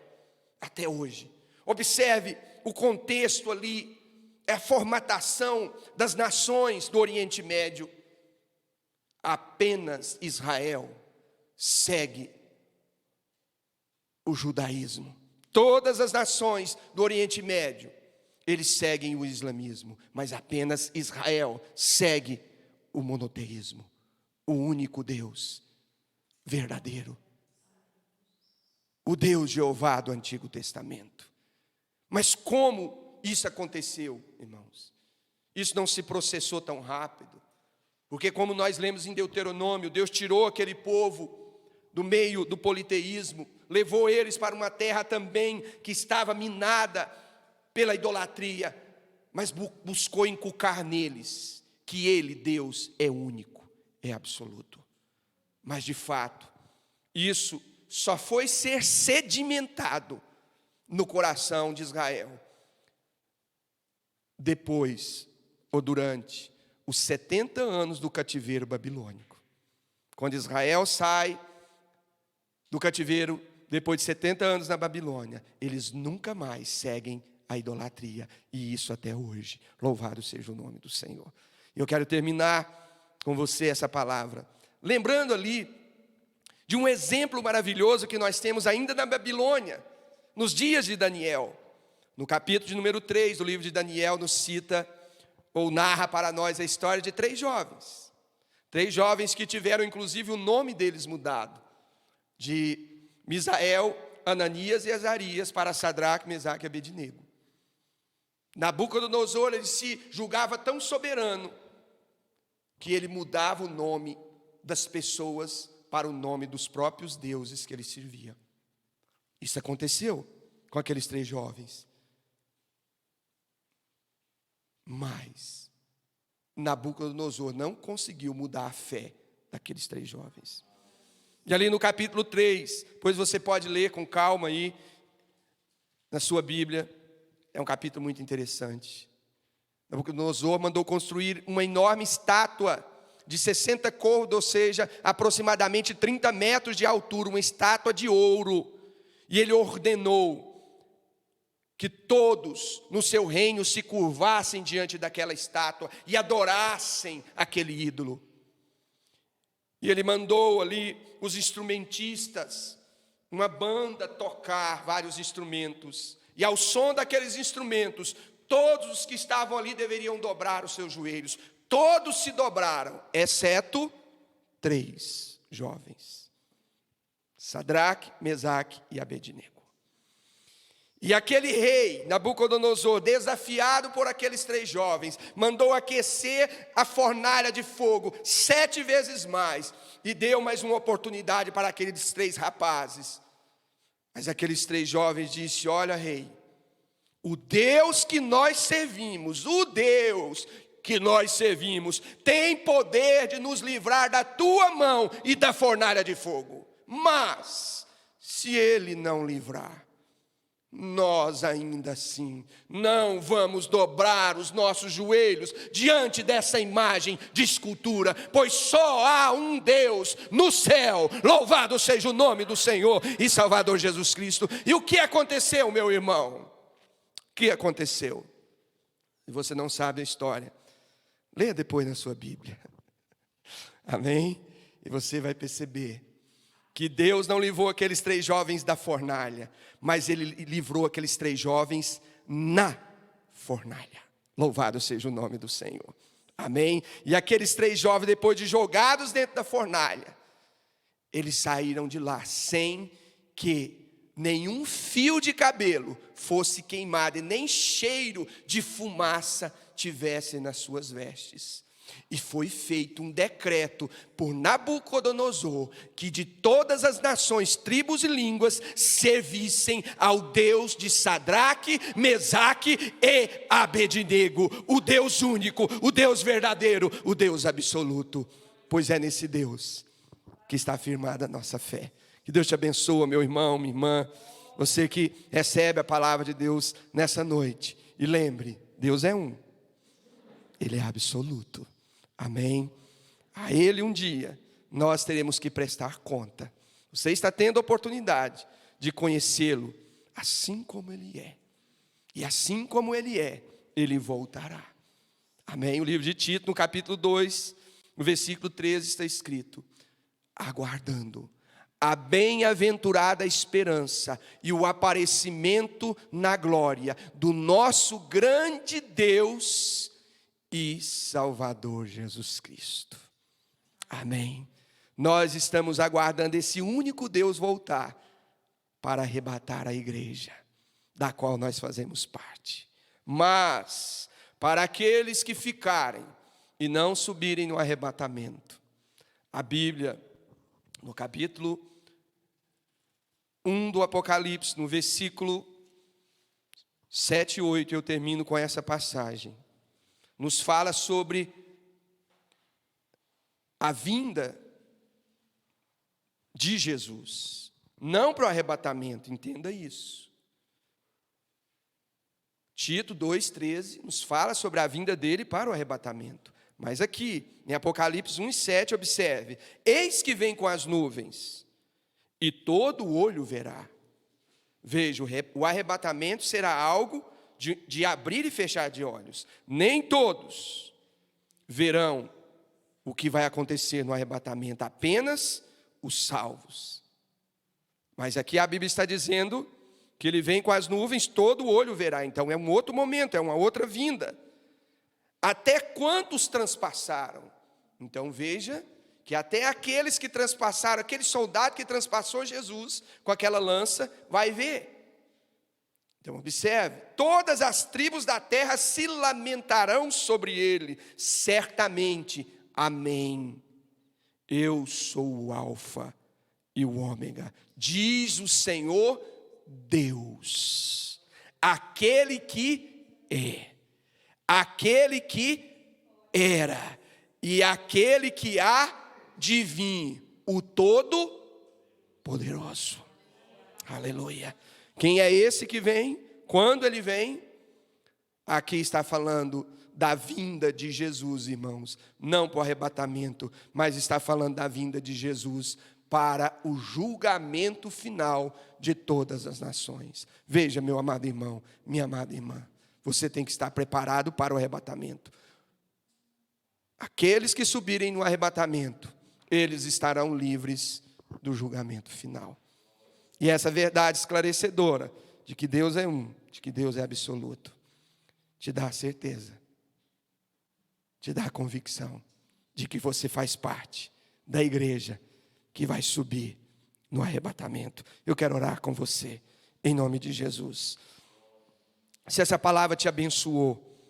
até hoje. Observe o contexto ali, é a formatação das nações do Oriente Médio. Apenas Israel segue o judaísmo. Todas as nações do Oriente Médio, eles seguem o islamismo, mas apenas Israel segue o monoteísmo, o único Deus verdadeiro, o Deus Jeová do Antigo Testamento. Mas como isso aconteceu, irmãos? Isso não se processou tão rápido, porque como nós lemos em Deuteronômio, Deus tirou aquele povo do meio do politeísmo, levou eles para uma terra também que estava minada pela idolatria, mas buscou inculcar neles que Ele, Deus, é único, é absoluto. Mas de fato, isso só foi ser sedimentado no coração de Israel depois ou durante os 70 anos do cativeiro babilônico. Quando Israel sai do cativeiro, depois de 70 anos na Babilônia, eles nunca mais seguem a idolatria, e isso até hoje. Louvado seja o nome do Senhor. Eu quero terminar com você essa palavra, lembrando ali de um exemplo maravilhoso que nós temos ainda na Babilônia, nos dias de Daniel. No capítulo de número 3 do livro de Daniel, nos cita ou narra para nós a história de 3 jovens. 3 jovens que tiveram inclusive o nome deles mudado, de Misael, Ananias e Azarias, para Sadraque, Mesaque e Abednego. Nabucodonosor, ele se julgava tão soberano, que ele mudava o nome das pessoas para o nome dos próprios deuses que ele servia. Isso aconteceu com aqueles 3 jovens. Mas Nabucodonosor não conseguiu mudar a fé daqueles 3 jovens. E ali no capítulo 3, pois você pode ler com calma aí, na sua Bíblia, é um capítulo muito interessante. Nabucodonosor mandou construir uma enorme estátua de 60 côvados, ou seja, aproximadamente 30 metros de altura, uma estátua de ouro. E ele ordenou que todos no seu reino se curvassem diante daquela estátua e adorassem aquele ídolo. E ele mandou ali os instrumentistas, uma banda, tocar vários instrumentos. E ao som daqueles instrumentos, todos os que estavam ali deveriam dobrar os seus joelhos. Todos se dobraram, exceto 3 jovens: Sadraque, Mesaque e Abednego. E aquele rei, Nabucodonosor, desafiado por aqueles 3 jovens, mandou aquecer a fornalha de fogo 7 vezes mais, e deu mais uma oportunidade para aqueles 3 rapazes. Mas aqueles 3 jovens disseram: olha, rei, o Deus que nós servimos, tem poder de nos livrar da tua mão e da fornalha de fogo. Mas, se ele não livrar, nós ainda assim não vamos dobrar os nossos joelhos diante dessa imagem de escultura, pois só há um Deus no céu. Louvado seja o nome do Senhor e Salvador Jesus Cristo. E o que aconteceu, meu irmão? O que aconteceu? Se você não sabe a história, leia depois na sua Bíblia. Amém? E você vai perceber que Deus não livrou aqueles 3 jovens da fornalha, mas Ele livrou aqueles 3 jovens na fornalha. Louvado seja o nome do Senhor. Amém? E aqueles 3 jovens, depois de jogados dentro da fornalha, eles saíram de lá sem que nenhum fio de cabelo fosse queimado e nem cheiro de fumaça tivesse nas suas vestes. E foi feito um decreto por Nabucodonosor que de todas as nações, tribos e línguas servissem ao Deus de Sadraque, Mesaque e Abednego, o Deus único, o Deus verdadeiro, o Deus absoluto. Pois é nesse Deus que está firmada a nossa fé. Que Deus te abençoe, meu irmão, minha irmã, você que recebe a palavra de Deus nessa noite. E lembre, Deus é um, Ele é absoluto. Amém? A Ele um dia nós teremos que prestar conta. Você está tendo a oportunidade de conhecê-lo assim como Ele é. E assim como Ele é, Ele voltará. Amém? O livro de Tito, no capítulo 2, no versículo 13, está escrito: aguardando a bem-aventurada esperança e o aparecimento na glória do nosso grande Deus e Salvador Jesus Cristo. Amém. Nós estamos aguardando esse único Deus voltar para arrebatar a igreja, da qual nós fazemos parte. Mas, para aqueles que ficarem e não subirem no arrebatamento, a Bíblia, no capítulo 1 do Apocalipse, no versículo 7 e 8, eu termino com essa passagem. Nos fala sobre a vinda de Jesus, não para o arrebatamento, entenda isso. Tito 2,13 nos fala sobre a vinda dele para o arrebatamento. Mas aqui, em Apocalipse 1,7, observe: eis que vem com as nuvens, e todo olho verá. Veja, o arrebatamento será algo de abrir e fechar de olhos. Nem todos verão o que vai acontecer no arrebatamento, apenas os salvos. Mas aqui a Bíblia está dizendo que ele vem com as nuvens, todo olho verá. Então é um outro momento, é uma outra vinda. Até quantos transpassaram? Então veja que até aqueles que transpassaram, aquele soldado que transpassou Jesus com aquela lança, vai ver. Então observe, todas as tribos da terra se lamentarão sobre ele, certamente, amém. Eu sou o Alfa e o Ômega, diz o Senhor Deus, aquele que é, aquele que era, e aquele que há de vir, o Todo-Poderoso. Aleluia. Quem é esse que vem? Quando ele vem? Aqui está falando da vinda de Jesus, irmãos. Não para o arrebatamento, mas está falando da vinda de Jesus para o julgamento final de todas as nações. Veja, meu amado irmão, minha amada irmã, você tem que estar preparado para o arrebatamento. Aqueles que subirem no arrebatamento, eles estarão livres do julgamento final. E essa verdade esclarecedora de que Deus é um, de que Deus é absoluto, te dá a certeza, te dá a convicção de que você faz parte da igreja que vai subir no arrebatamento. Eu quero orar com você, em nome de Jesus. Se essa palavra te abençoou,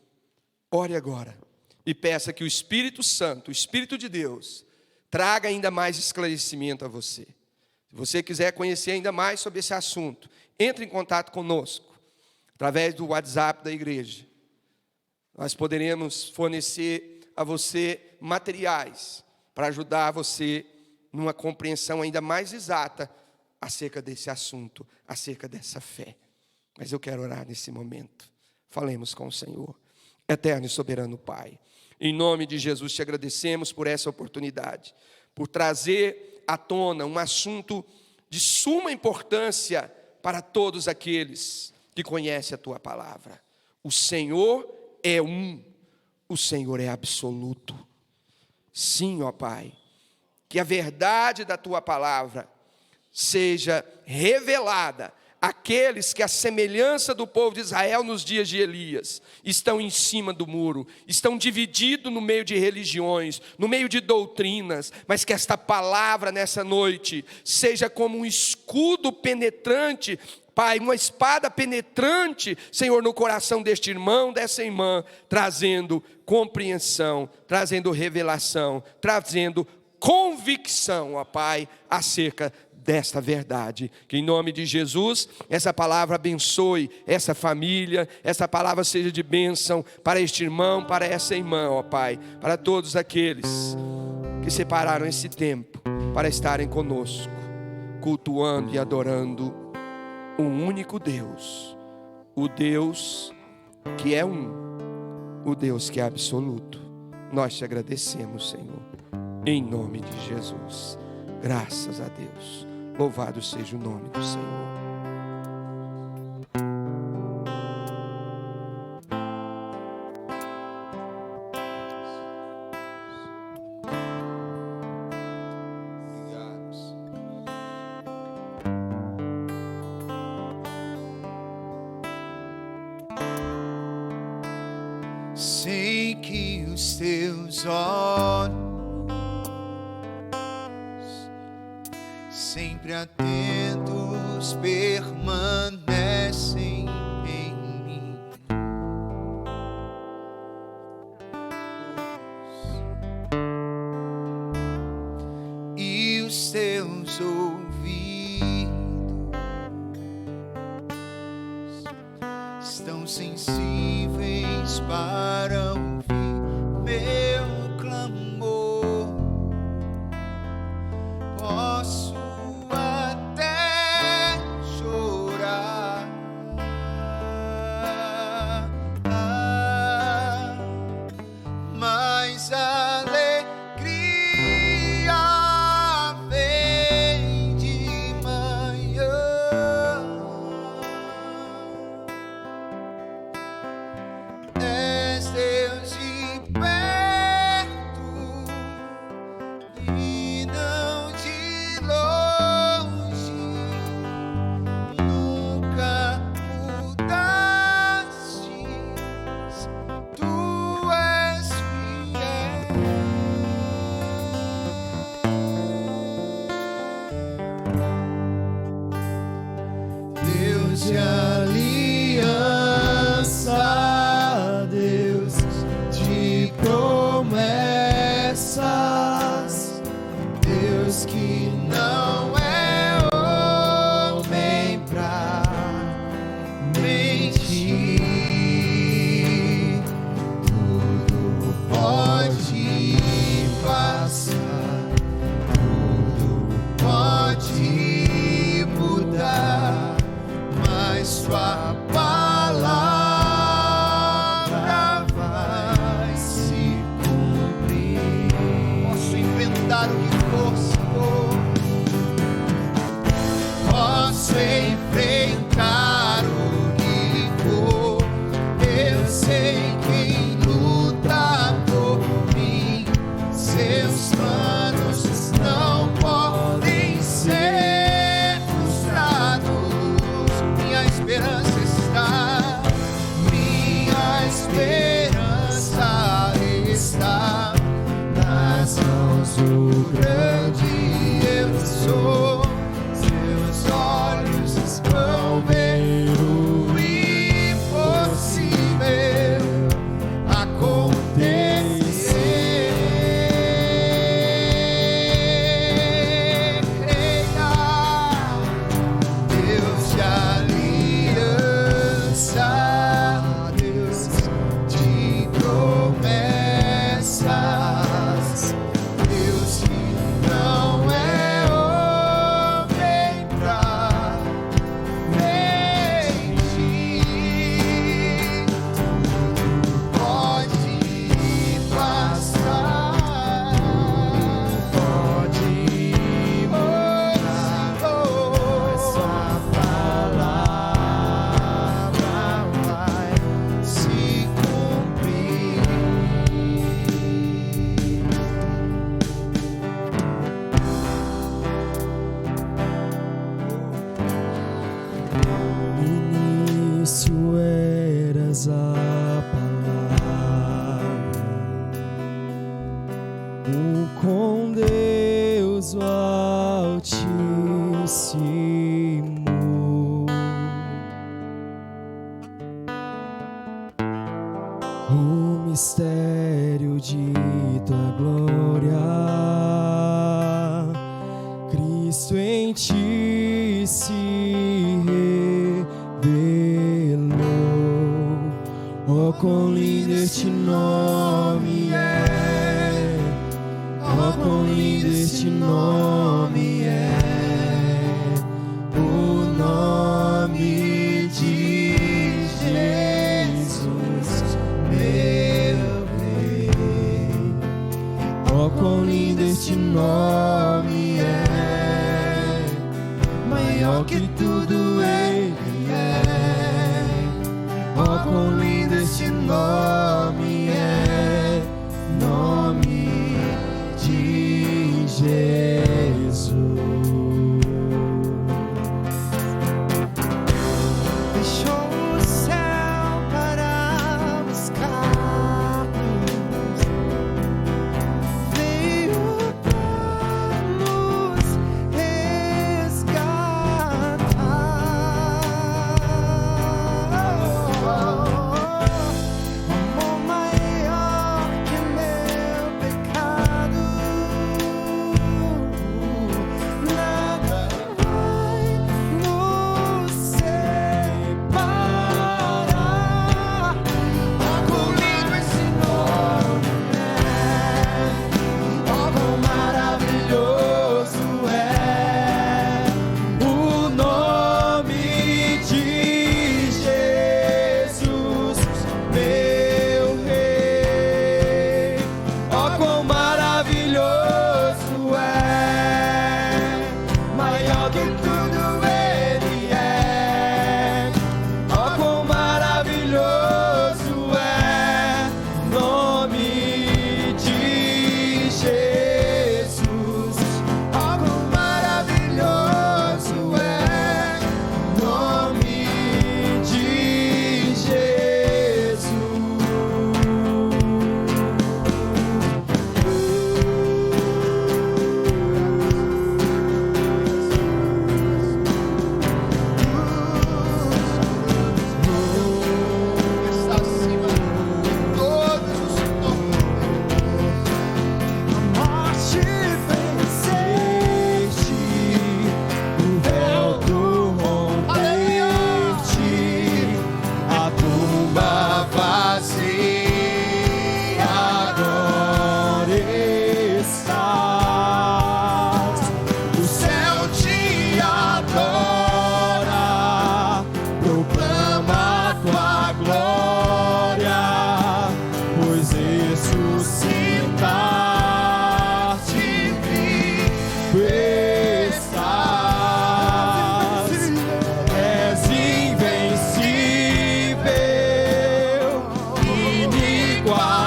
ore agora e peça que o Espírito Santo, o Espírito de Deus, traga ainda mais esclarecimento a você. Se você quiser conhecer ainda mais sobre esse assunto, entre em contato conosco, através do WhatsApp da igreja. Nós poderemos fornecer a você materiais para ajudar você numa compreensão ainda mais exata acerca desse assunto, acerca dessa fé. Mas eu quero orar nesse momento. Falemos com o Senhor. Eterno e soberano Pai, em nome de Jesus te agradecemos por essa oportunidade, por trazer à tona um assunto de suma importância para todos aqueles que conhecem a Tua palavra. O Senhor é um, o Senhor é absoluto. Sim, ó Pai, que a verdade da Tua palavra seja revelada àqueles que, à semelhança do povo de Israel nos dias de Elias, estão em cima do muro, estão divididos no meio de religiões, no meio de doutrinas, mas que esta palavra nessa noite seja como um escudo penetrante, Pai, uma espada penetrante, Senhor, no coração deste irmão, dessa irmã, trazendo compreensão, trazendo revelação, trazendo convicção, ó Pai, acerca desta verdade. Que em nome de Jesus, essa palavra abençoe essa família, essa palavra seja de bênção para este irmão, para essa irmã, ó Pai, para todos aqueles que separaram esse tempo para estarem conosco, cultuando e adorando um único Deus, o Deus que é um, o Deus que é absoluto. Nós te agradecemos, Senhor, em nome de Jesus. Graças a Deus. Louvado seja o nome do Senhor. Sei que os teus olhos sempre atentos permanecem em mim. E os teus ouvidos estão sensíveis para ouvir meu clamor. Posso até chorar, mas a alegria vem de manhã. grande eu sou. Seus olhos vão ver o impossível acontecer. Creia, Deus de aliança, Deus de promessas, Deus que não é homem pra mentir. Pode passar, pode mudar, essa palavra vai se cumprir. No início eras a palavra, com Deus o Altíssimo. O mistério de tua glória, Cristo em ti se revelou. Oh, quão lindo este nome é! Oh, quão lindo este nome é! O nome de Jesus, meu Rei. Oh, quão lindo este nome é! Maior que tudo ele é. Oh, quão lindo este nome é! Nome de Jesus. Deixou o céu para buscar-nos, veio para nos amor maior que meu pecado, nada vai nos separar. Oh, quão lindo esse nome é! Oh, quão maravilhoso é o nome de Jesus, meu Rei. Oh, quão maravilhoso é, maior que tudo ele é. Oh, quão maravilhoso é, nome de Jesus. Oh, quão maravilhoso é, nome de Jesus. Está acima de todos os nomes. A morte venceste, o véu tu rompeste, a tumba vazia agora estás. O céu te adora, proclama tua glória, pois ressuscitaste vivo estás. És invencível, inigualável.